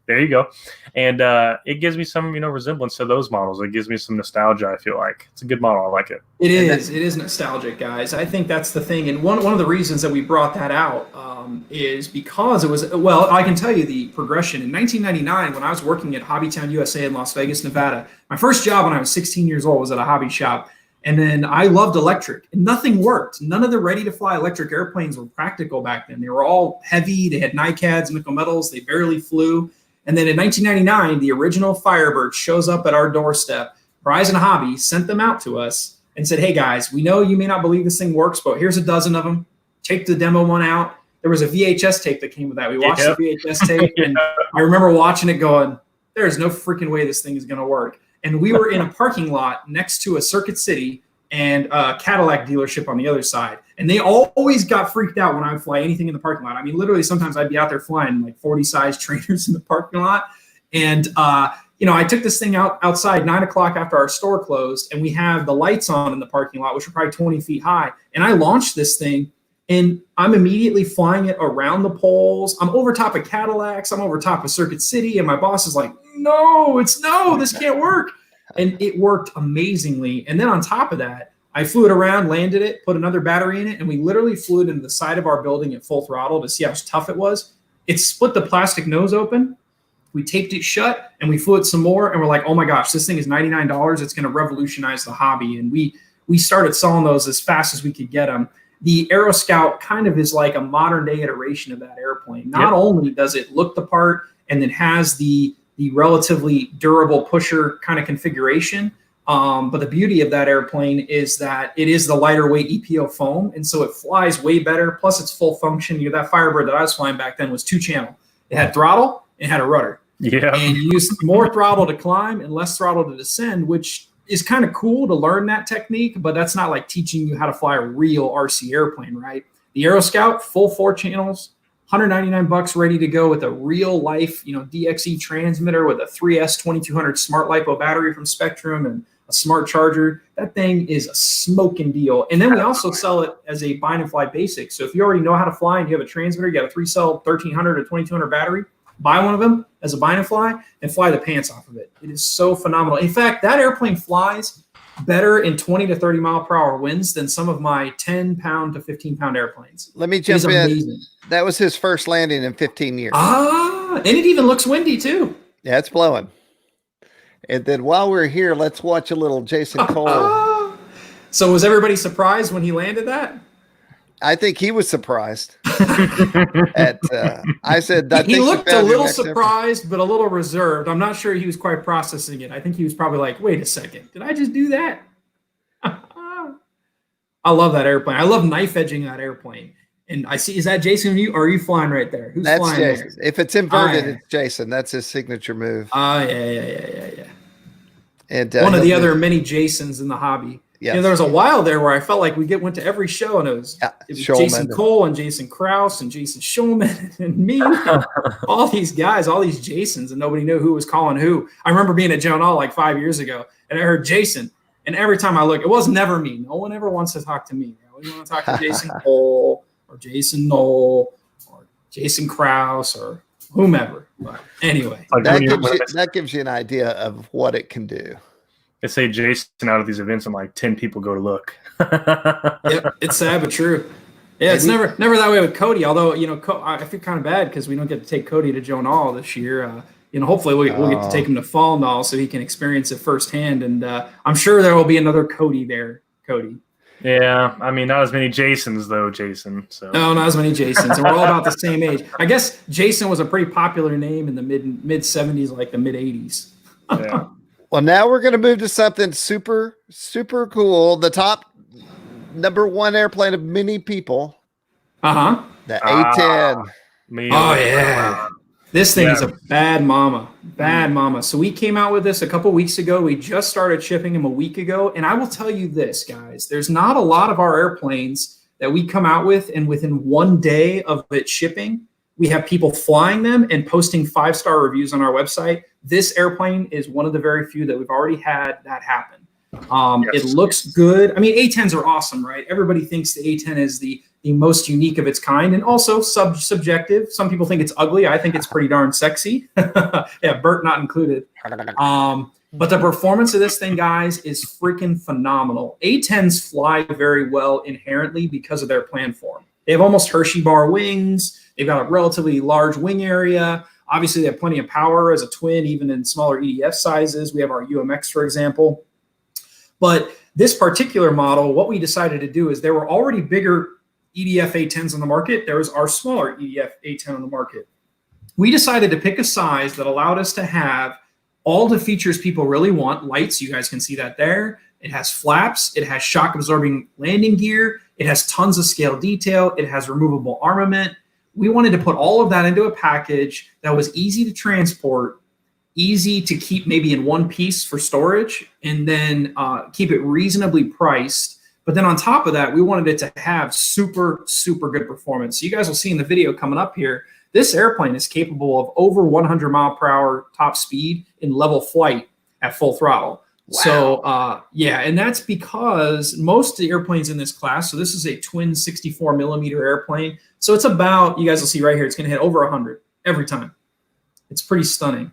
Speaker 2: There you go. And it gives me some, resemblance to those models. It gives me some nostalgia, I feel like. It's a good model. I like it. It
Speaker 1: is nostalgic, guys. I think that's the thing. And one of the reasons that we brought that out is because it was, well, I can tell you the progression. In 1999, when I was working at Hobbytown USA in Las Vegas, Nevada, my first job when I was 16 years old was at a hobby shop. And then I loved electric, and nothing worked. None of the ready-to-fly electric airplanes were practical back then. They were all heavy. They had NICADs, nickel metals. They barely flew. And then in 1999, the original Firebird shows up at our doorstep. Verizon Hobby sent them out to us and said, hey, guys, we know you may not believe this thing works, but here's a dozen of them. Take the demo one out. There was a VHS tape that came with that. We watched the VHS tape, and I remember watching it going, there's no freaking way this thing is going to work. And we were in a parking lot next to a Circuit City and a Cadillac dealership on the other side. And they always got freaked out when I would fly anything in the parking lot. I mean, literally sometimes I'd be out there flying like 40 size trainers in the parking lot. And, I took this thing outside 9 o'clock after our store closed, and we have the lights on in the parking lot, which are probably 20 feet high. And I launched this thing, and I'm immediately flying it around the poles. I'm over top of Cadillacs. I'm over top of Circuit City. And my boss is like, no, this can't work. And it worked amazingly. And then on top of that, I flew it around, landed it, put another battery in it, and we literally flew it into the side of our building at full throttle to see how tough it was. It split the plastic nose open. We taped it shut, and we flew it some more, and we're like, oh my gosh, this thing is $99. It's going to revolutionize the hobby. And we started selling those as fast as we could get them. The Aero Scout kind of is like a modern day iteration of that airplane. Not only does it look the part and then has the relatively durable pusher kind of configuration, but the beauty of that airplane is that it is the lighter weight EPO foam, and so it flies way better. Plus, it's full function. That Firebird that I was flying back then was 2-channel. It had throttle, it had a rudder.
Speaker 2: Yeah.
Speaker 1: And you used more throttle to climb and less throttle to descend, which is kind of cool to learn that technique, but that's not like teaching you how to fly a real RC airplane, right? The Aero Scout, full 4 channels, $199 ready to go with a real life, DXE transmitter with a 3S 2200 smart LiPo battery from Spectrum and a smart charger. That thing is a smoking deal. And then we also sell it as a bind and fly basic. So if you already know how to fly and you have a transmitter, you got a 3-cell 1300 or 2200 battery, buy one of them as a bind and fly the pants off of it. It is so phenomenal. In fact, that airplane flies better in 20 to 30 mile per hour winds than some of my 10 pound to 15 pound airplanes.
Speaker 3: Let me jump in. Amazing. That was his first landing in 15 years.
Speaker 1: And it even looks windy too.
Speaker 3: Yeah, it's blowing. And then while we're here, let's watch a little Jason Cole.
Speaker 1: So was everybody surprised when he landed that?
Speaker 3: I think he was surprised. I said that
Speaker 1: he looked a little surprised, but a little reserved. I'm not sure he was quite processing it. I think he was probably like, "Wait a second, did I just do that?" I love that airplane. I love knife edging that airplane. And I see, is that Jason? Are you flying right there? Who's
Speaker 3: That's
Speaker 1: flying?
Speaker 3: Jason.
Speaker 1: There?
Speaker 3: If it's inverted, it's Jason. That's his signature move.
Speaker 1: Yeah.
Speaker 3: And
Speaker 1: one of the other many Jasons in the hobby.
Speaker 3: Yes.
Speaker 1: There was a while there where I felt like we went to every show, and it was Jason Cole and Jason Krause and Jason Schulman and me, all these guys, all these Jasons, and nobody knew who was calling who. I remember being at Joan All like 5 years ago, and I heard Jason, and every time I look, it was never me. No one ever wants to talk to me. I always want to talk to Jason Cole or Jason Knoll or Jason Krause or whomever. But anyway,
Speaker 3: that gives you an idea of what it can do.
Speaker 2: They say Jason out of these events, and like 10 people go to look.
Speaker 1: Yep, it's sad but true. Yeah, it's never that way with Cody. Although I feel kind of bad because we don't get to take Cody to Joan All this year. Hopefully we'll get to take him to Fall Nall so he can experience it firsthand. And I'm sure there will be another Cody there. Cody.
Speaker 2: Yeah, I mean, not as many Jasons though, Jason. So
Speaker 1: no, not as many Jasons, and we're all about the same age. I guess Jason was a pretty popular name in the mid '70s, like the mid '80s.
Speaker 2: Yeah.
Speaker 3: Well, now we're going to move to something super, super cool. The top #1 airplane of many people.
Speaker 1: The
Speaker 3: A-10.
Speaker 1: Yeah. This thing is a bad mama. Bad mama. So we came out with this a couple weeks ago. We just started shipping them a week ago. And I will tell you this, guys. There's not a lot of our airplanes that we come out with, and within 1 day of it shipping, we have people flying them and posting 5-star reviews on our website. This airplane is one of the very few that we've already had that happen. It looks good. I mean, A-10s are awesome, right? Everybody thinks the A-10 is the most unique of its kind, and also subjective. Some people think it's ugly. I think it's pretty darn sexy. Yeah, Bert not included. But the performance of this thing, guys, is freaking phenomenal. A-10s fly very well inherently because of their plan form. They have almost Hershey bar wings. They've got a relatively large wing area. Obviously, they have plenty of power as a twin, even in smaller EDF sizes. We have our UMX, for example. But This particular model, what we decided to do is there were already bigger EDF A10s on the market. There was our smaller EDF A10 on the market. We decided to pick a size that allowed us to have all the features people really want. Lights, you guys can see that there. It has flaps. It has shock absorbing landing gear. It has tons of scale detail. It has removable armament. We wanted to put all of that into a package that was easy to transport, easy to keep maybe in one piece for storage, and then keep it reasonably priced. But then on top of that, we wanted it to have super, super good performance. So you guys will see in the video coming up here, this airplane is capable of over 100 mile per hour top speed in level flight at full throttle. Wow. So yeah, and that's because most of the airplanes in this class, so this is a twin 64 millimeter airplane. So it's about, you guys will see right here, it's going to hit over 100 every time. It's pretty stunning.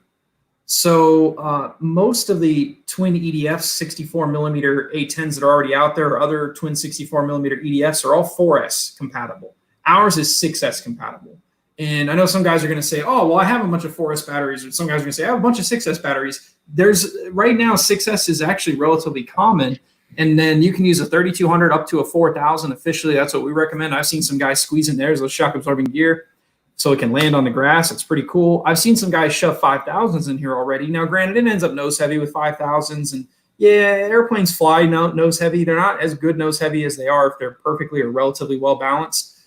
Speaker 1: So most of the twin EDFs, 64 millimeter A10s that are already out there, or other twin 64 millimeter EDFs, are all 4S compatible. Ours is 6S compatible. And I know some guys are going to say, oh, well, I have a bunch of 4S batteries. Or some guys are going to say, I have a bunch of 6S batteries. There's right now, 6S is actually relatively common. And then you can use a 3200 up to a 4000. Officially, that's what we recommend. I've seen some guys squeezing theirs, those shock absorbing gear, so it can land on the grass. It's pretty cool. I've seen some guys shove 5000s in here already. Now, granted, it ends up nose heavy with 5000s. And yeah, airplanes fly nose heavy. They're not as good nose heavy as they are if they're perfectly or relatively well balanced.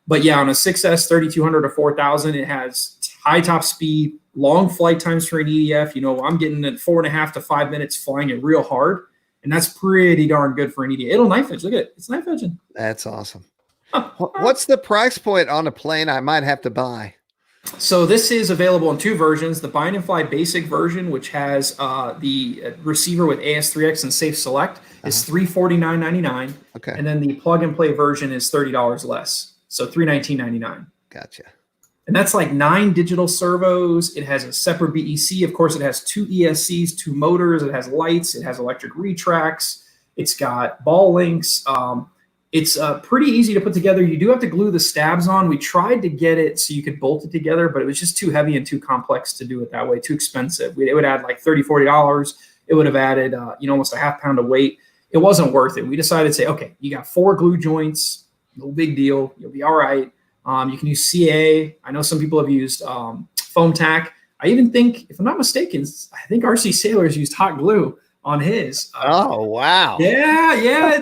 Speaker 1: But yeah, on a 6S 3200 or 4000, it has high top speed, long flight times for an EDF. You know, I'm getting at 4.5 to 5 minutes flying it real hard. And that's pretty darn good for an EDF. It'll knife edge. Look at it. It's knife edging.
Speaker 3: That's awesome. What's the price point on a plane I might have to buy?
Speaker 1: So this is available in two versions. The Bind and Fly basic version, which has the receiver with AS3X and Safe Select, is $349.99.
Speaker 3: Okay.
Speaker 1: And then the plug and play version is $30 less. So $319.99.
Speaker 3: Gotcha.
Speaker 1: And that's like 9 digital servos. It has a separate BEC. Of course, it has 2 ESCs, 2 motors. It has lights. It has electric retracts. It's got ball links. It's pretty easy to put together. You do have to glue the stabs on. We tried to get it so you could bolt it together, but it was just too heavy and too complex to do it that way, too expensive. It would add like $30, $40. It would have added almost a half pound of weight. It wasn't worth it. We decided to say, okay, you got 4 glue joints. No big deal. You'll be all right. You can use CA. I know some people have used foam tack. I even think, if I'm not mistaken, I think RC Sailors used hot glue on his.
Speaker 3: Oh, wow.
Speaker 1: Yeah.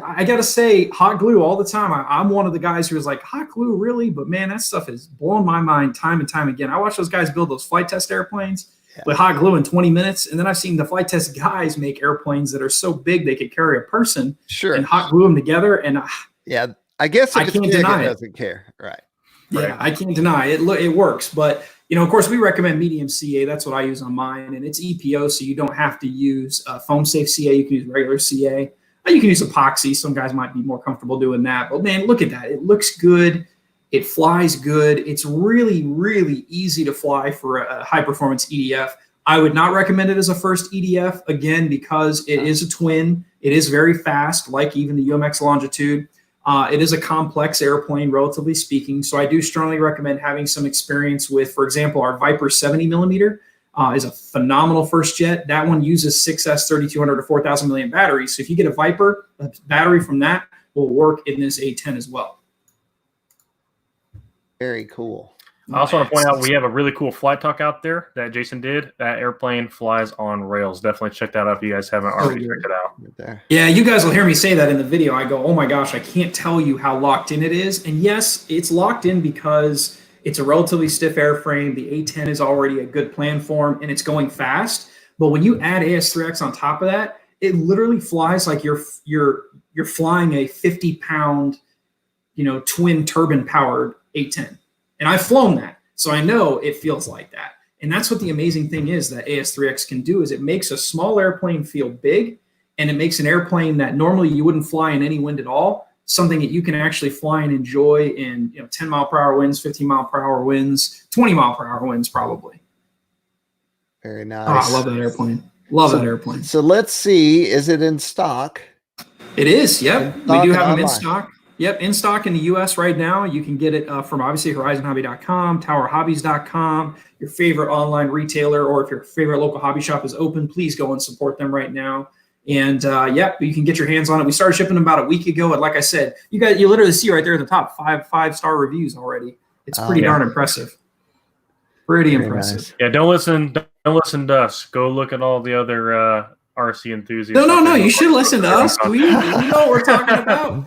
Speaker 1: I got to say, hot glue all the time. I'm one of the guys who was like, hot glue, really? But, man, that stuff has blown my mind time and time again. I watch those guys build those flight test airplanes with hot glue in 20 minutes. And then I've seen the flight test guys make airplanes that are so big they could carry a person and hot glue them together. And
Speaker 3: yeah, I guess
Speaker 1: I can't deny it.
Speaker 3: Doesn't care. Right.
Speaker 1: Yeah, I can't deny it. It works. But, of course, we recommend medium CA. That's what I use on mine. And it's EPO, so you don't have to use foam safe CA. You can use regular CA. You can use epoxy. Some guys might be more comfortable doing that. But, man, look at that. It looks good. It flies good. It's really, really easy to fly for a high-performance EDF. I would not recommend it as a first EDF, again, because it is a twin. It is very fast, like even the UMX Longitude. It is a complex airplane, relatively speaking. So I do strongly recommend having some experience with, for example, our Viper 70 millimeter is a phenomenal first jet. That one uses 6S 3200 to 4000 milliamp batteries. So if you get a Viper, a battery from that will work in this A10 as well.
Speaker 3: Very cool.
Speaker 2: I also want to point out we have a really cool flight talk out there that Jason did. That airplane flies on rails. Definitely check that out if you guys haven't already checked it out.
Speaker 3: Right there.
Speaker 1: Yeah, you guys will hear me say that in the video. I go, oh my gosh, I can't tell you how locked in it is. And yes, it's locked in because it's a relatively stiff airframe. The A10 is already a good plan-form, and it's going fast. But when you add AS3X on top of that, it literally flies like you're flying a 50-pound, twin turbine-powered A10. And I've flown that, so I know it feels like that. And that's what the amazing thing is that AS3X can do, is it makes a small airplane feel big, and it makes an airplane that normally you wouldn't fly in any wind at all, something that you can actually fly and enjoy in 10 mile per hour winds, 15 mile per hour winds, 20 mile per hour winds probably.
Speaker 3: Very nice.
Speaker 1: Oh, I love that airplane. Love that airplane.
Speaker 3: So let's see, is it in stock?
Speaker 1: It is, yep. We do have them in stock. Yep, in stock in the U.S. right now. You can get it from obviously horizonhobby.com, towerhobbies.com, your favorite online retailer, or if your favorite local hobby shop is open, please go and support them right now. And yeah, you can get your hands on it. We started shipping them about a week ago, and like I said, you literally see right there at the top five-star reviews already. It's pretty darn impressive. Pretty impressive.
Speaker 3: Nice.
Speaker 2: Yeah, don't listen to us. Go look at all the other RC enthusiasts.
Speaker 1: No. You should listen to us. We know what we're talking about.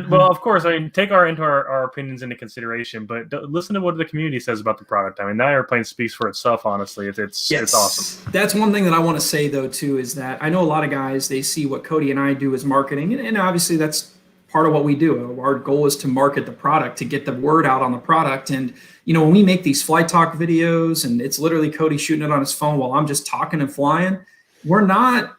Speaker 2: Well, of course, I mean, take our opinions into consideration, but listen to what the community says about the product. I mean, that airplane speaks for itself. Honestly, it's awesome.
Speaker 1: That's one thing that I want to say though too, is that I know a lot of guys, they see what Cody and I do as marketing, and obviously that's part of what we do. Our goal is to market the product, to get the word out on the product. And when we make these flight talk videos, and it's literally Cody shooting it on his phone while I'm just talking and flying, we're not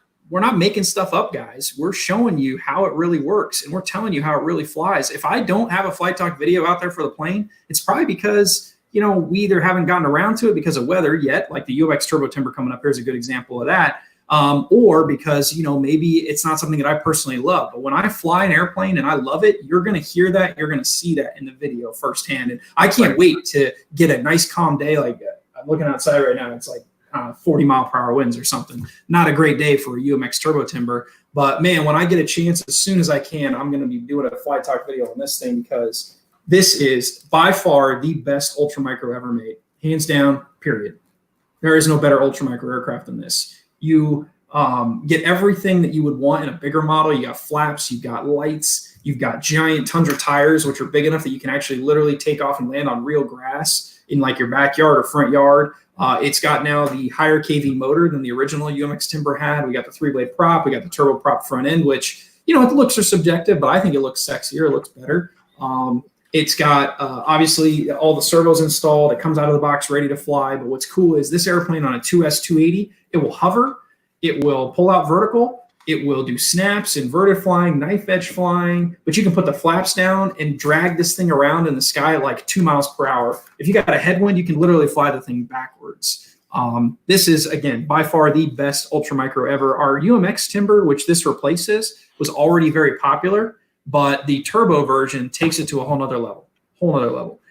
Speaker 1: making stuff up, guys. We're showing you how it really works, and we're telling you how it really flies. If I don't have a flight talk video out there for the plane, it's probably because, we either haven't gotten around to it because of weather yet, like the UMX Turbo Timber coming up here is a good example of that, or because, maybe it's not something that I personally love. But when I fly an airplane and I love it, you're going to hear that, you're going to see that in the video firsthand. And I can't wait to get a nice calm day like that. I'm looking outside right now. It's like 40-mile-per-hour winds or something. Not a great day for a UMX Turbo Timber. But, man, when I get a chance, as soon as I can, I'm going to be doing a flight talk video on this thing, because this is by far the best ultramicro ever made. Hands down, period. There is no better ultramicro aircraft than this. You get everything that you would want in a bigger model. You got flaps, you've got lights, you've got giant Tundra tires, which are big enough that you can actually literally take off and land on real grass in like your backyard or front yard. It's got now the higher KV motor than the original UMX Timber had. We got the 3-blade prop. We got the turbo prop front end, which, the looks are subjective, but I think it looks sexier. It looks better. It's got, obviously, all the servos installed. It comes out of the box ready to fly. But what's cool is this airplane on a 2S280, it will hover. It will pull out vertical. It will do snaps, inverted flying, knife edge flying, but you can put the flaps down and drag this thing around in the sky at like 2 miles per hour. If you got a headwind, you can literally fly the thing backwards. This is, again, by far the best ultramicro ever. Our UMX Timber, which this replaces, was already very popular, but the turbo version takes it to a whole nother level.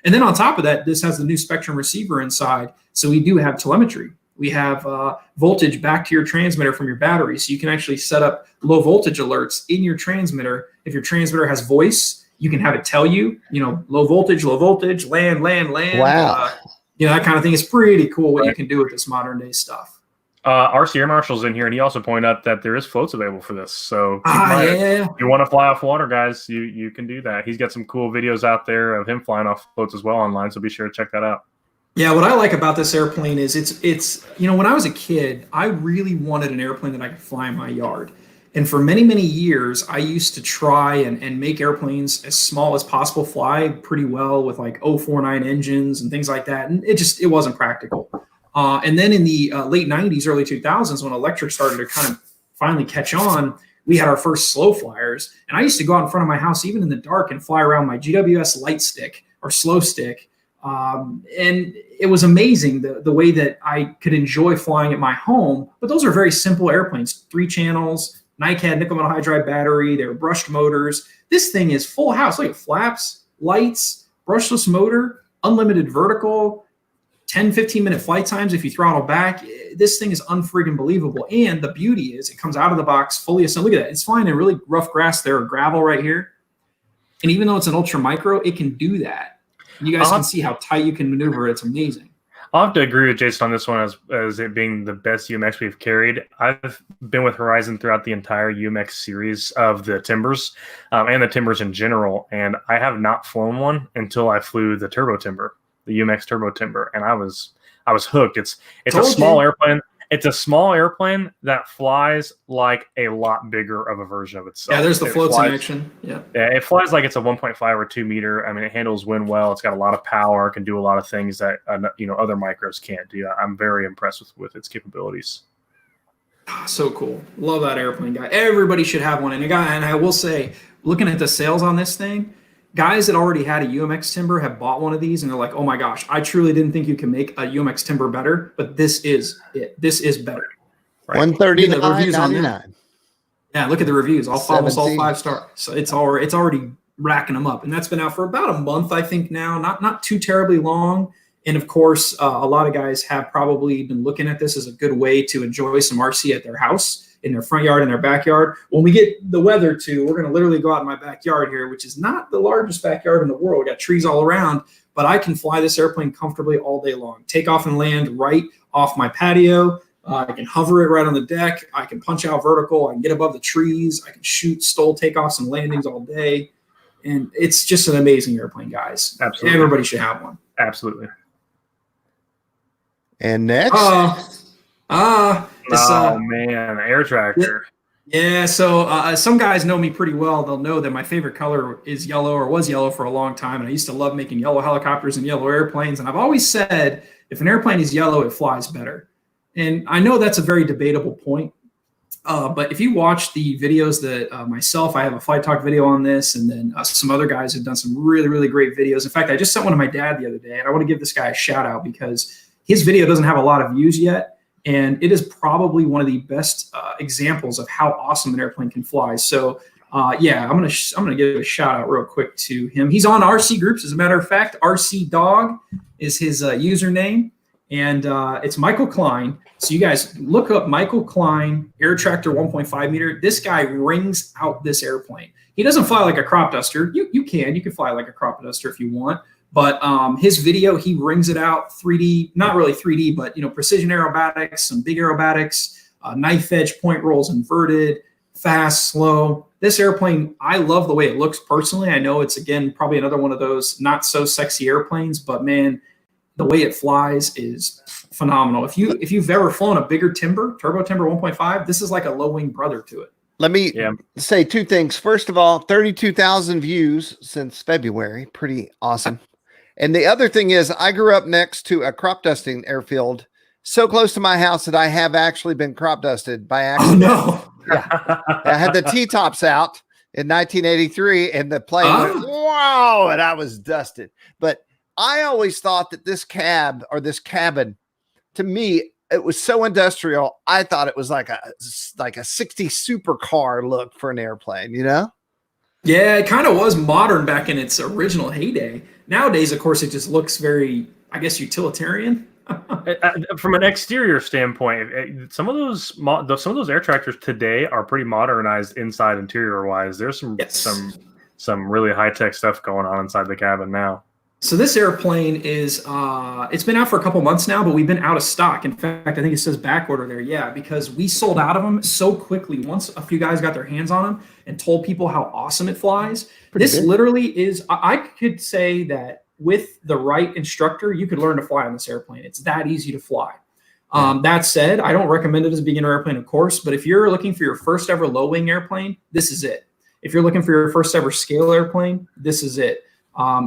Speaker 1: And then on top of that, this has the new Spectrum receiver inside, so we do have telemetry. We have voltage back to your transmitter from your battery, so you can actually set up low voltage alerts in your transmitter. If your transmitter has voice, you can have it tell you, low voltage, land.
Speaker 3: Wow.
Speaker 2: Yeah,
Speaker 1: that kind of thing is pretty cool what you can do with this modern day stuff.
Speaker 2: RC Air Marshal's in here, and he also pointed out that there is floats available for this. So if you want to fly off water, guys, you can do that. He's got some cool videos out there of him flying off floats as well online, so be sure to check that out.
Speaker 1: Yeah, what I like about this airplane is it's when I was a kid, I really wanted an airplane that I could fly in my yard. And for many, many years, I used to try and make airplanes as small as possible fly pretty well with like 049 engines and things like that. And it wasn't practical. And then in the late 90s, early 2000s, when electric started to kind of finally catch on, we had our first slow flyers. And I used to go out in front of my house, even in the dark, and fly around my GWS light stick or slow stick. And it was amazing the way that I could enjoy flying at my home. But those are very simple airplanes, 3 channels, NiCad nickel metal hydride battery. They were brushed motors. This thing is full house. Look at flaps, lights, brushless motor, unlimited vertical, 10, 15-minute flight times if you throttle back. This thing is unfriggin' believable. And the beauty is it comes out of the box fully assembled. Look at that. It's flying in really rough grass there or gravel right here. And even though it's an ultra micro, it can do that. You guys can see how tight you can maneuver. It's amazing.
Speaker 2: I'll have to agree with Jason on this one as it being the best UMX we've carried. I've been with Horizon throughout the entire UMX series of the Timbers and the Timbers in general, and I have not flown one until I flew the Turbo Timber, the UMX Turbo Timber, and I was hooked. It's a small airplane. It's a small airplane that flies like a lot bigger of a version of itself.
Speaker 1: Yeah, there's the floats in action. Yeah,
Speaker 2: it flies like it's a 1.5 or 2 meter. I mean, it handles wind well. It's got a lot of power. It can do a lot of things that other micros can't do. I'm very impressed with its capabilities.
Speaker 1: So cool. Love that airplane, guy. Everybody should have one. And I will say, looking at the sales on this thing, guys that already had a UMX Timber have bought one of these, and they're like, oh my gosh, I truly didn't think you can make a UMX Timber better, but this is it. This is better.
Speaker 3: Right? $139.99.
Speaker 1: Yeah, look at the reviews. Almost all 5-star. So it's already racking them up. And that's been out for about a month, I think now. Not too terribly long. And of course, a lot of guys have probably been looking at this as a good way to enjoy some RC at their house. in their front yard and their backyard. When we get the weather too, we're going to literally go out in my backyard here, which is not the largest backyard in the world. We got trees all around, but I can fly this airplane comfortably all day long. Take off and land right off my patio. I can hover it right on the deck. I can punch out vertical. I can get above the trees. I can shoot STOL takeoffs and landings all day. And it's just an amazing airplane, guys.
Speaker 2: Absolutely.
Speaker 1: Everybody should have one.
Speaker 2: Absolutely.
Speaker 3: And next?
Speaker 2: Man, air tractor.
Speaker 1: Yeah, so some guys know me pretty well. They'll know that my favorite color is yellow, or was yellow for a long time. And I used to love making yellow helicopters and yellow airplanes. And I've always said, if an airplane is yellow, it flies better. And I know that's a very debatable point. But if you watch the videos that myself, I have a Flight Talk video on this, and then some other guys have done some really, really great videos. In fact, I just sent one to my dad the other day, and I want to give this guy a shout out because his video doesn't have a lot of views yet. And it is probably one of the best examples of how awesome an airplane can fly. So yeah, I'm gonna give a shout out real quick to him. He's on RC Groups, as a matter of fact. RC Dog is his username, and it's Michael Klein. So you guys look up Michael Klein Air Tractor 1.5 meter. This guy rings out this airplane. He doesn't fly like a crop duster. You can fly like a crop duster if you want. But his video, he rings it out 3D, not really 3D, but precision aerobatics, some big aerobatics, knife edge point rolls inverted, fast, slow. This airplane, I love the way it looks personally. I know it's, again, probably another one of those not so sexy airplanes, but man, the way it flies is phenomenal. If you've ever flown a bigger turbo timber 1.5, this is like a low wing brother to it.
Speaker 3: Let me say two things. First of all, 32,000 views since February. Pretty awesome. And the other thing is, I grew up next to a crop dusting airfield so close to my house that I have actually been crop dusted by accident.
Speaker 1: Oh, no.
Speaker 3: Yeah. I had the T-tops out in 1983, and the plane went, wow, and I was dusted. But I always thought that this cab or this cabin, to me, it was so industrial. I thought it was like a 60 supercar look for an airplane,
Speaker 1: Yeah, it kind of was modern back in its original heyday. Nowadays, of course, it just looks very, I guess, utilitarian.
Speaker 2: From an exterior standpoint, some of those air tractors today are pretty modernized inside interior wise. There's some really high tech stuff going on inside the cabin now.
Speaker 1: So this airplane is, it's been out for a couple months now, but we've been out of stock. In fact, I think it says back order there. Yeah, because we sold out of them so quickly once a few guys got their hands on them and told people how awesome it flies. This literally is, I could say that with the right instructor, you could learn to fly on this airplane. It's that easy to fly. That said, I don't recommend it as a beginner airplane, of course, but if you're looking for your first ever low wing airplane, this is it. If you're looking for your first ever scale airplane, this is it.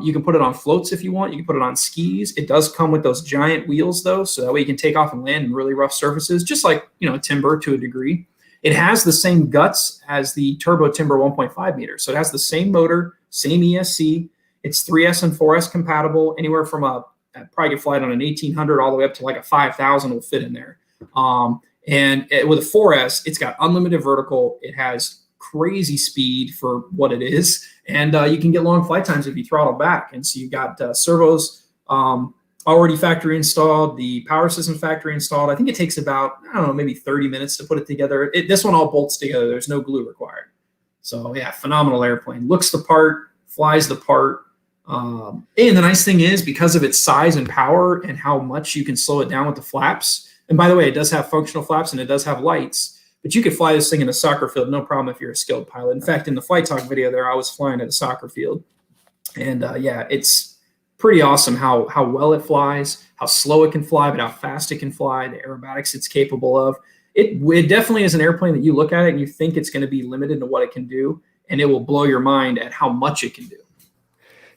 Speaker 1: You can put it on floats if you want. You can put it on skis. It does come with those giant wheels, though, so that way you can take off and land in really rough surfaces, just like timber to a degree. It has the same guts as the turbo timber 1.5 meter, so it has the same motor, same ESC. It's 3S and 4S compatible. Anywhere from probably could fly it on an 1800 all the way up to like a 5000 will fit in there. With a 4S, it's got unlimited vertical. It has crazy speed for what it is, and you can get long flight times if you throttle back. And so you've got servos already factory installed, the power system factory installed. I think it takes about, I don't know, maybe 30 minutes to put it together. This one all bolts together. There's no glue required. So yeah, phenomenal airplane. Looks the part, flies the part. And the nice thing is, because of its size and power and how much you can slow it down with the flaps. And by the way, it does have functional flaps and it does have lights. But you could fly this thing in a soccer field, no problem if you're a skilled pilot. In fact, in the Flight Talk video there, I was flying at a soccer field. And yeah, it's pretty awesome how well it flies, how slow it can fly, but how fast it can fly, the aerobatics it's capable of. It definitely is an airplane that you look at it and you think it's going to be limited to what it can do, and it will blow your mind at how much it can do.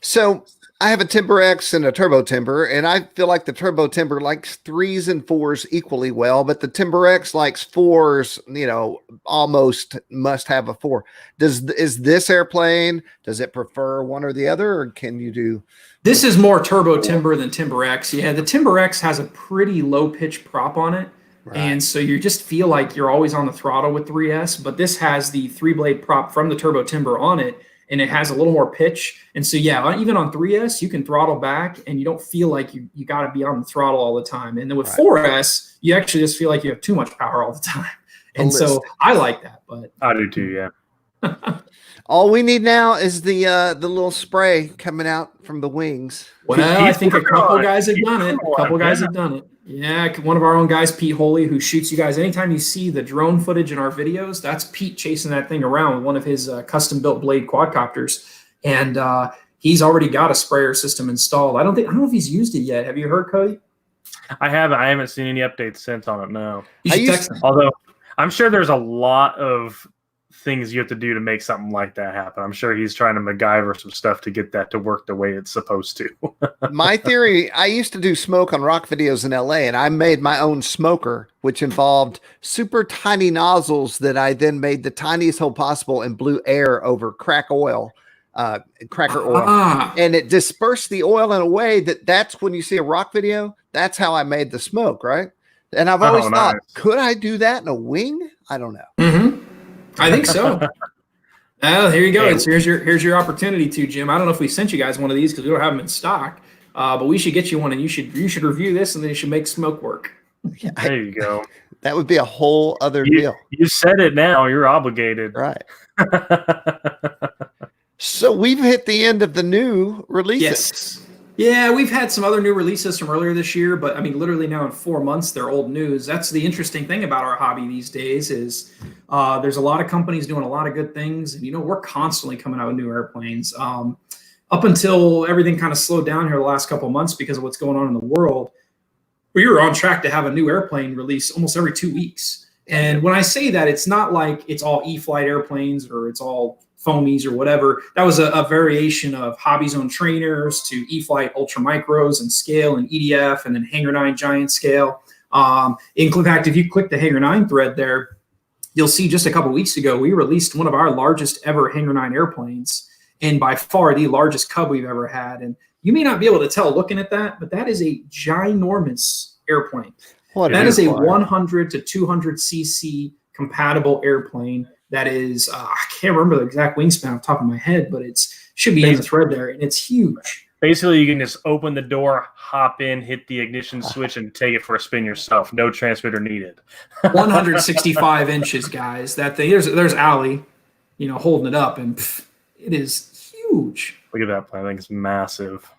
Speaker 3: So I have a Timber X and a Turbo Timber, and I feel like the Turbo Timber likes 3s and 4s equally well, but the Timber X likes 4s, almost must have a 4. Is this airplane, does it prefer one or the other, or can you do?
Speaker 1: This is more Turbo Timber than Timber X. Yeah, the Timber X has a pretty low pitch prop on it. Right. And so you just feel like you're always on the throttle with 3S, but this has the 3-blade prop from the Turbo Timber on it, and it has a little more pitch. And so, yeah, even on 3S, you can throttle back and you don't feel like you got to be on the throttle all the time. And then with 4S, you actually just feel like you have too much power all the time. And so I like that, but
Speaker 2: I do too. Yeah.
Speaker 3: All we need now is the little spray coming out from the wings.
Speaker 1: Well, I think a couple
Speaker 2: working on it.
Speaker 1: guys have
Speaker 2: He's
Speaker 1: done it.
Speaker 2: working
Speaker 1: A
Speaker 2: on
Speaker 1: couple
Speaker 2: it,
Speaker 1: guys
Speaker 2: yeah.
Speaker 1: have done it. Yeah, one of our own guys, Pete Holy, who shoots you guys. Anytime you see the drone footage in our videos, that's Pete chasing that thing around with one of his custom-built Blade quadcopters, and he's already got a sprayer system installed. I don't know if he's used it yet. Have you heard, Cody?
Speaker 2: I haven't seen any updates since on it. No.
Speaker 1: You should text him.
Speaker 2: Although I'm sure there's a lot of things you have to do to make something like that happen. I'm sure he's trying to MacGyver some stuff to get that to work the way it's supposed to.
Speaker 3: My theory, I used to do smoke on rock videos in LA, and I made my own smoker, which involved super tiny nozzles that I then made the tiniest hole possible and blew air over cracker oil, and it dispersed the oil in a way that's when you see a rock video, that's how I made the smoke, right? And I've always thought, could I do that in a wing? I don't know.
Speaker 1: Mm-hmm. I think so. Oh, here you go. Here's your opportunity to, Jim. I don't know if we sent you guys one of these because we don't have them in stock, but we should get you one, and you should review this, and then you should make smoke work.
Speaker 3: Yeah,
Speaker 2: there you go.
Speaker 3: That would be a whole other deal.
Speaker 2: You said it now. You're obligated.
Speaker 3: Right. So we've hit the end of the new releases.
Speaker 1: Yes. Yeah, we've had some other new releases from earlier this year, but I mean, literally now in 4 months, they're old news. That's the interesting thing about our hobby these days is there's a lot of companies doing a lot of good things. And, we're constantly coming out with new airplanes. Up until everything kind of slowed down here the last couple of months because of what's going on in the world, we were on track to have a new airplane release almost every 2 weeks. And when I say that, it's not like it's all E-Flight airplanes or it's all foamies or whatever. That was a variation of Hobby Zone trainers to E-Flight Ultra Micros and scale and EDF and then Hangar 9 giant scale. In fact, if you click the Hangar 9 thread there, you'll see just a couple weeks ago, we released one of our largest ever Hangar 9 airplanes and by far the largest Cub we've ever had. And you may not be able to tell looking at that, but that is a ginormous airplane. That is a 100 to 200 cc compatible airplane. That is, I can't remember the exact wingspan off the top of my head, but it should be in the thread there, and it's huge.
Speaker 2: Basically, you can just open the door, hop in, hit the ignition switch, and take it for a spin yourself. No transmitter needed.
Speaker 1: 165 inches, guys. That thing. There's Allie, holding it up, and it is huge.
Speaker 2: Look at that plane. I think it's massive.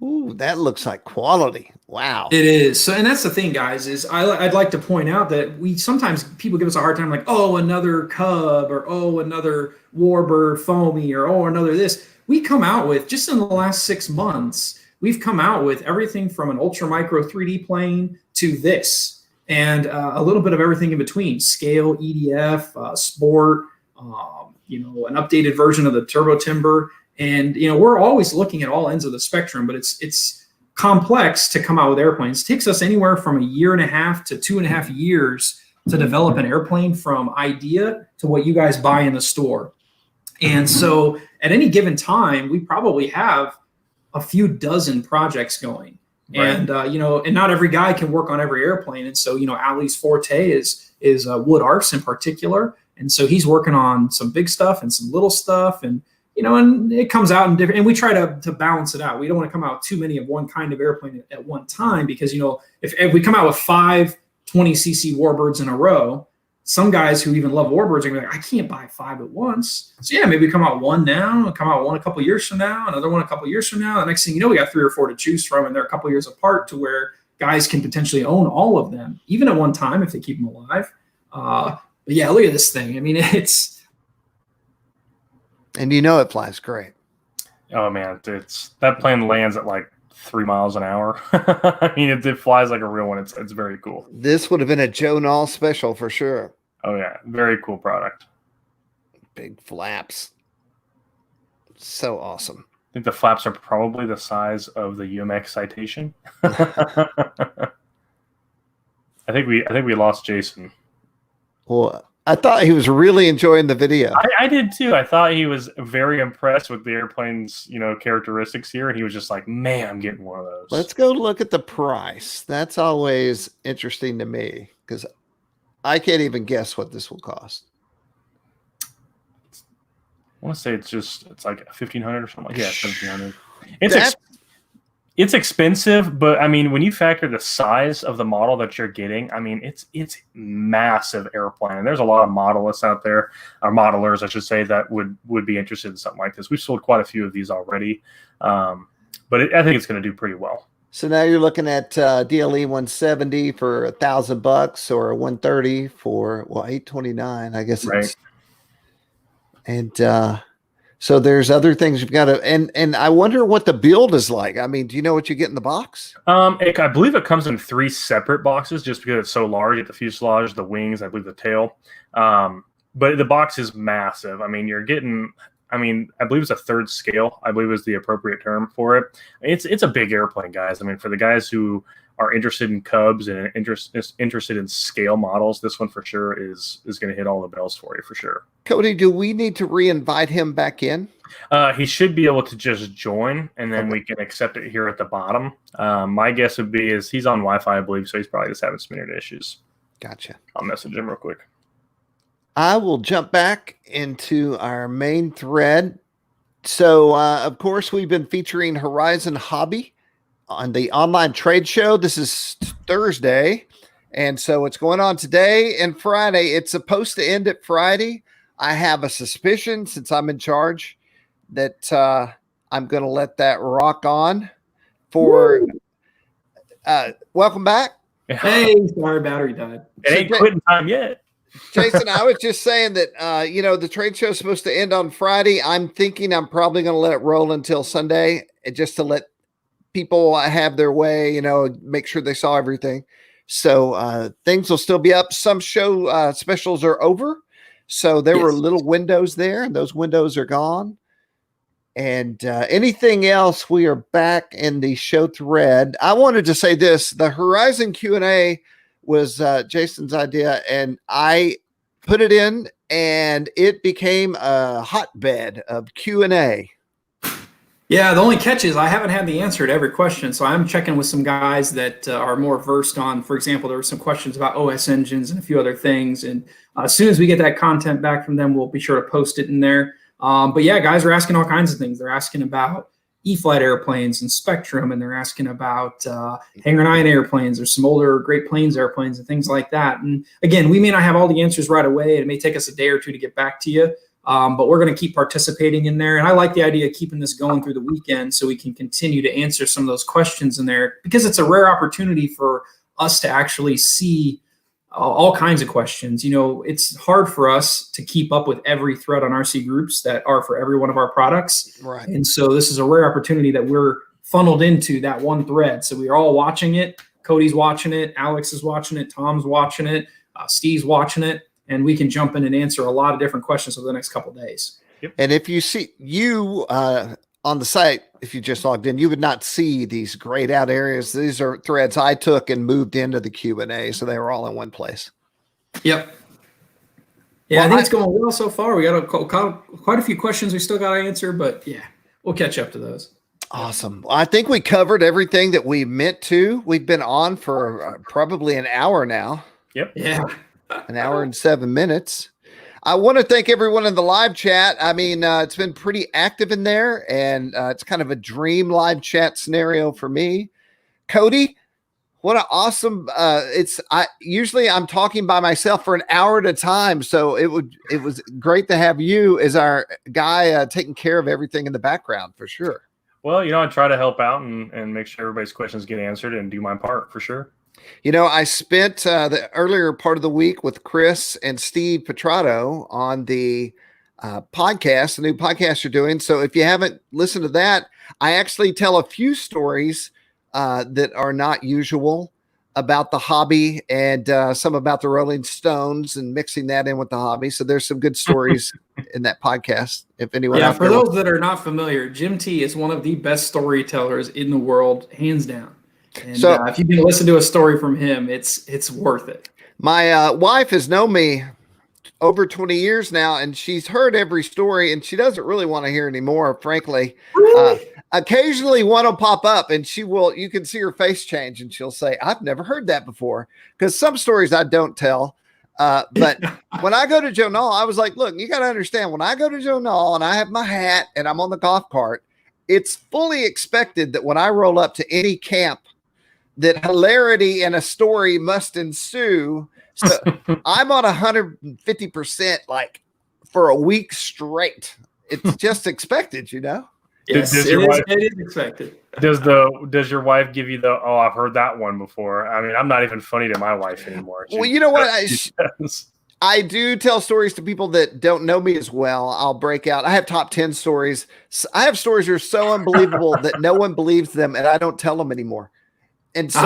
Speaker 3: Ooh, that looks like quality. Wow.
Speaker 1: It is. So, and that's the thing, guys, is I'd like to point out that sometimes people give us a hard time like, oh, another Cub or, oh, another Warbird foamy or, oh, another this. We come out with, just in the last 6 months, we've come out with everything from an Ultra Micro 3D plane to this and a little bit of everything in between, scale, EDF, sport, an updated version of the Turbo Timber. And, we're always looking at all ends of the spectrum, but it's complex to come out with airplanes. It takes us anywhere from 1.5 years to 2.5 years to develop an airplane from idea to what you guys buy in the store. And so at any given time, we probably have a few dozen projects going. Right. And, and not every guy can work on every airplane. And so, Ali's forte is wood arcs in particular. And so he's working on some big stuff and some little stuff and, and it comes out in different, and we try to balance it out. We don't want to come out too many of one kind of airplane at one time because, if we come out with 5 20cc Warbirds in a row, some guys who even love Warbirds are going to be like, I can't buy 5 at once. So yeah, maybe we come out one now, come out one a couple years from now, another one a couple years from now. The next thing you know, we got 3 or 4 to choose from, and they're a couple years apart to where guys can potentially own all of them, even at one time if they keep them alive. But yeah, look at this thing. I mean, it's...
Speaker 3: And it flies great.
Speaker 2: Oh man, that plane lands at like 3 miles an hour. I mean, it flies like a real one. It's very cool.
Speaker 3: This would have been a Joe Nall special for sure.
Speaker 2: Oh yeah, very cool product.
Speaker 3: Big flaps. So awesome.
Speaker 2: I think the flaps are probably the size of the UMX Citation. I think we lost Jason.
Speaker 3: Well, I thought he was really enjoying the video.
Speaker 2: I did too. I thought he was very impressed with the airplane's, characteristics here, and he was just like, "Man, I'm getting one of those."
Speaker 3: Let's go look at the price. That's always interesting to me because I can't even guess what this will cost.
Speaker 2: I want to say it's like 1,500 or something. Yeah, 1,700. It's expensive, but I mean, when you factor the size of the model that you're getting, I mean, it's massive airplane. And there's a lot of modelists out there, or modelers, I should say, that would be interested in something like this. We've sold quite a few of these already, but I think it's going to do pretty well.
Speaker 3: So now you're looking at DLE 170 for $1,000 or 130 for $829. I guess
Speaker 2: Right.
Speaker 3: it's and so there's other things you've got to and I wonder what the build is like. I mean, do you know what you get in the box?
Speaker 2: I believe it comes in 3 separate boxes just because it's so large. You get the fuselage, the wings, I believe the tail. But the box is massive. I mean, you're getting, I believe it's a 3rd scale, I believe is the appropriate term for it. It's a big airplane, guys. I mean, for the guys who are interested in Cubs and interested in scale models, this one for sure is going to hit all the bells for you for sure.
Speaker 3: Cody, do we need to re-invite him back in?
Speaker 2: He should be able to just join, and then we can accept it here at the bottom. My guess would be is he's on Wi-Fi, I believe, so he's probably just having some internet issues.
Speaker 3: Gotcha.
Speaker 2: I'll message him real quick.
Speaker 3: I will jump back into our main thread. So, of course, we've been featuring Horizon Hobby on the online trade show. This is Thursday, and so it's going on today and Friday. It's supposed to end at Friday. I have a suspicion, since I'm in charge, that I'm going to let that rock on. Welcome back.
Speaker 1: Hey, sorry, battery died.
Speaker 2: It ain't quitting time yet.
Speaker 3: Jason, I was just saying that, the trade show is supposed to end on Friday. I'm thinking I'm probably going to let it roll until Sunday, just to let people have their way, make sure they saw everything. So things will still be up. Some show specials are over. So there were little windows there, and those windows are gone. And anything else, we are back in the show thread. I wanted to say this. The Horizon Q&A was Jason's idea, and I put it in, and it became a hotbed of Q&A.
Speaker 1: Yeah, the only catch is I haven't had the answer to every question, so I'm checking with some guys that are more versed on. For example, there were some questions about OS engines and a few other things, and as soon as we get that content back from them, we'll be sure to post it in there. But yeah, guys are asking all kinds of things. They're asking about E-Flight airplanes and Spectrum, and they're asking about Hangar 9 airplanes or some older Great Plains airplanes and things like that. And again, we may not have all the answers right away. It may take us a day or two to get back to you. But we're going to keep participating in there. And I like the idea of keeping this going through the weekend so we can continue to answer some of those questions in there, because it's a rare opportunity for us to actually see all kinds of questions. It's hard for us to keep up with every thread on RC groups that are for every one of our products.
Speaker 3: Right.
Speaker 1: And so this is a rare opportunity that we're funneled into that one thread. So we are all watching it. Cody's watching it. Alex is watching it. Tom's watching it. Steve's watching it. And we can jump in and answer a lot of different questions over the next couple of days.
Speaker 2: Yep.
Speaker 3: And if you see on the site, if you just logged in, you would not see these grayed out areas. These are threads I took and moved into the Q&A, so they were all in one place.
Speaker 1: Yep. Yeah, I think it's going well so far. We got quite a few questions we still got to answer, but yeah, we'll catch up to those.
Speaker 3: Awesome. I think we covered everything that we meant to. We've been on for probably an hour now.
Speaker 2: Yep.
Speaker 1: Yeah.
Speaker 3: An hour and 7 minutes. I want to thank everyone in the live chat. I mean, it's been pretty active in there, and it's kind of a dream live chat scenario for me. Cody, what an awesome! Usually I'm talking by myself for an hour at a time, so it was great to have you as our guy taking care of everything in the background for sure.
Speaker 2: Well, I try to help out and make sure everybody's questions get answered and do my part for sure.
Speaker 3: I spent the earlier part of the week with Chris and Steve Petrato on the podcast, the new podcast you're doing. So if you haven't listened to that, I actually tell a few stories that are not usual about the hobby, and some about the Rolling Stones, and mixing that in with the hobby. So there's some good stories in that podcast. If anyone,
Speaker 1: yeah, for those that are not familiar, Jim T is one of the best storytellers in the world, hands down. And so if you can listen to a story from him, it's worth it. My
Speaker 3: wife has known me over 20 years now, and she's heard every story, and she doesn't really want to hear anymore, frankly.
Speaker 1: Really?
Speaker 3: Occasionally one will pop up, and you can see her face change, and she'll say, I've never heard that before. Because some stories I don't tell. But when I go to Joe Knoll, I was like, look, you got to understand, when I go to Joe Knoll and I have my hat and I'm on the golf cart, it's fully expected that when I roll up to any camp, that hilarity and a story must ensue. So I'm on 150%, like for a week straight. It's just expected, you know?
Speaker 1: Yes,
Speaker 2: Does
Speaker 1: it
Speaker 2: your
Speaker 1: is,
Speaker 2: wife-
Speaker 1: it is expected.
Speaker 2: Does your wife give you the, oh, I've heard that one before? I mean, I'm not even funny to my wife anymore.
Speaker 3: Well, you know what?
Speaker 2: Says.
Speaker 3: I do tell stories to people that don't know me as well. I'll break out. I have top 10 stories. I have stories that are so unbelievable that no one believes them, and I don't tell them anymore. And so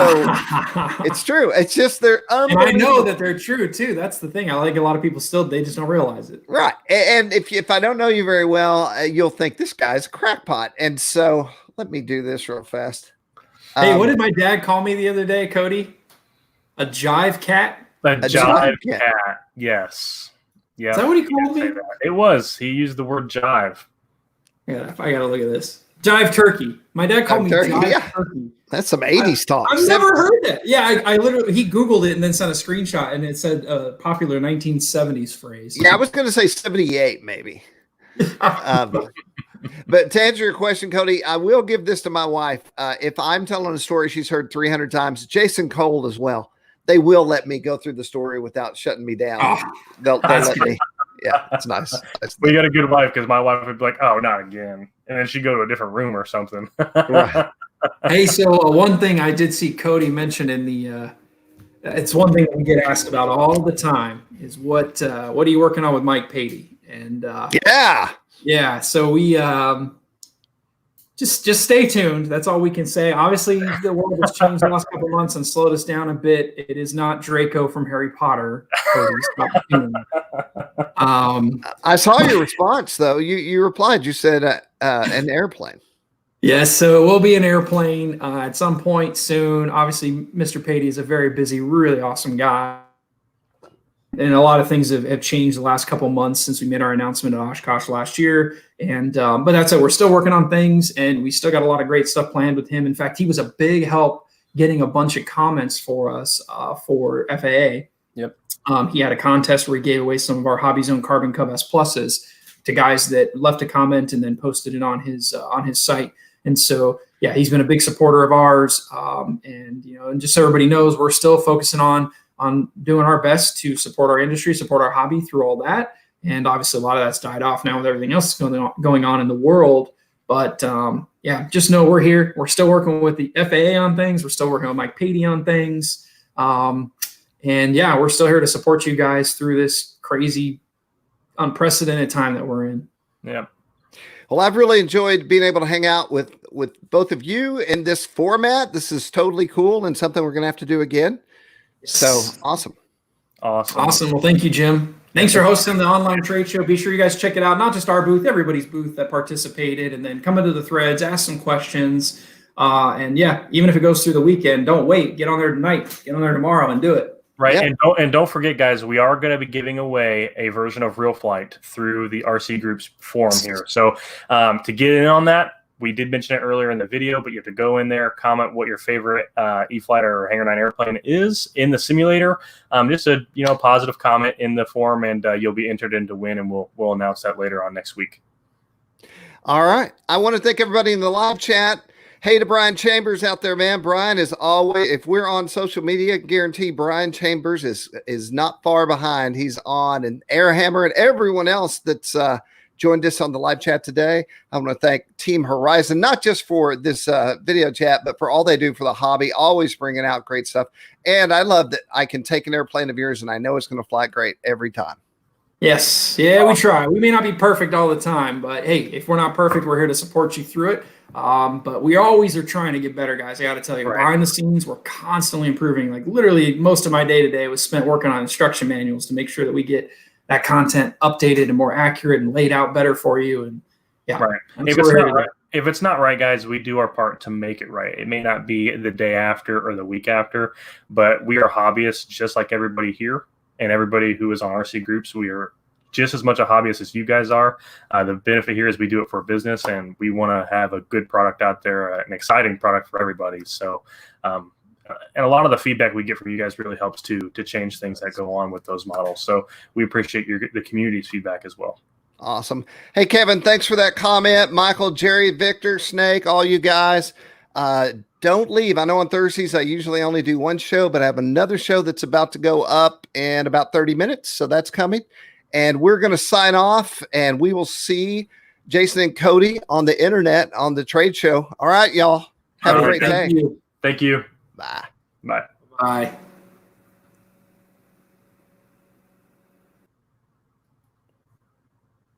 Speaker 3: it's true. It's just they're
Speaker 1: and
Speaker 3: unbelievable.
Speaker 1: I know that they're true too. That's the thing. I like a lot of people still, they just don't realize it.
Speaker 3: Right. And if I don't know you very well, you'll think this guy's a crackpot. And so let me do this real fast.
Speaker 1: Hey, what did my dad call me the other day, Cody? A jive cat?
Speaker 2: A jive
Speaker 3: cat.
Speaker 2: cat. Yes. Yeah.
Speaker 1: Is that what he called me?
Speaker 2: It was. He used the word jive.
Speaker 1: Yeah, I gotta look at this. Jive turkey. My dad called me
Speaker 3: turkey,
Speaker 1: jive
Speaker 3: yeah.
Speaker 1: turkey.
Speaker 3: That's some 80s talk.
Speaker 1: I've never heard that. Yeah, I literally, he Googled it and then sent a screenshot and it said popular 1970s phrase.
Speaker 3: Yeah, I was going to say 78 maybe. But to answer your question, Cody, I will give this to my wife. If I'm telling a story she's heard 300 times, Jason Cole as well, they will let me go through the story without shutting me down.
Speaker 1: Oh,
Speaker 3: they'll let me. Yeah, it's nice.
Speaker 2: We got a good wife because my wife would be like, oh, not again. And then she'd go to a different room or something.
Speaker 3: Right.
Speaker 1: Hey, so one thing I did see Cody mention in the it's one thing we get asked about all the time is what are you working on with Mike Patey? And yeah, so we just stay tuned. That's all we can say. Obviously, the world has changed the last couple of months and slowed us down a bit. It is not Draco from Harry Potter.
Speaker 3: I saw your response though. You replied. You said an airplane.
Speaker 1: Yes, so it will be an airplane at some point soon. Obviously, Mr. Patey is a very busy, really awesome guy. And a lot of things have changed the last couple months since we made our announcement at Oshkosh last year. And but that's it. We're still working on things, and we still got a lot of great stuff planned with him. In fact, he was a big help getting a bunch of comments for us for FAA.
Speaker 2: Yep.
Speaker 1: He had a contest where he gave away some of our Hobby Zone Carbon Cub S Pluses to guys that left a comment and then posted it on his site. And so, yeah, he's been a big supporter of ours. And, you know, and just so everybody knows, we're still focusing on doing our best to support our industry, support our hobby through all that. And obviously a lot of that's died off now with everything else going on in the world. But yeah, just know we're here. We're still working with the FAA on things. We're still working with Mike Patey on things. And yeah, we're still here to support you guys through this crazy, unprecedented time that we're in.
Speaker 2: Yeah.
Speaker 3: Well, I've really enjoyed being able to hang out with both of you in this format. This is totally cool and something we're going to have to do again. So awesome.
Speaker 1: Awesome. Well, thank you, Jim. Thanks for hosting the online trade show. Be sure you guys check it out. Not just our booth, everybody's booth that participated, and then come into the threads, ask some questions. And yeah, even if it goes through the weekend, don't wait. Get on there tonight, get on there tomorrow and do it.
Speaker 2: Right.
Speaker 3: Yep.
Speaker 2: And don't forget, guys, we are going to be giving away a version of RealFlight through the RC Group's forum here. So to get in on that, we did mention it earlier in the video, but you have to go in there, comment what your favorite E-Flight or Hangar 9 airplane is in the simulator. Just a positive comment in the forum, and you'll be entered in to win, and we'll announce that later on next week.
Speaker 3: All right. I want to thank everybody in the live chat. Hey to Brian Chambers out there, man. Brian is always, if we're on social media, guarantee Brian Chambers is not far behind. He's on, and Airhammer and everyone else that's joined us on the live chat today. I want to thank Team Horizon, not just for this video chat, but for all they do for the hobby, always bringing out great stuff. And I love that I can take an airplane of yours and I know it's going to fly great every time.
Speaker 1: Yes. Yeah, we try. We may not be perfect all the time, but hey, if we're not perfect, we're here to support you through it. But we always are trying to get better, guys. I got to tell you, behind the scenes, we're constantly improving. Like literally most of my day-to-day was spent working on instruction manuals to make sure that we get that content updated and more accurate and laid out better for you. And yeah,
Speaker 2: right. If it's not right, guys, we do our part to make it right. It may not be the day after or the week after, but we are hobbyists just like everybody here and everybody who is on RC Groups. We are just as much a hobbyist as you guys are. The benefit here is we do it for business, and we want to have a good product out there, an exciting product for everybody. So, and a lot of the feedback we get from you guys really helps to change things that go on with those models. So we appreciate the community's feedback as well.
Speaker 3: Awesome. Hey, Kevin, thanks for that comment. Michael, Jerry, Victor, Snake, all you guys. Don't leave. I know on Thursdays I usually only do one show, but I have another show that's about to go up in about 30 minutes. So that's coming. And we're going to sign off, and we will see Jason and Cody on the internet on the trade show. All right, y'all. Have a great day.
Speaker 2: Thank you.
Speaker 3: Bye.
Speaker 2: Bye.
Speaker 1: Bye.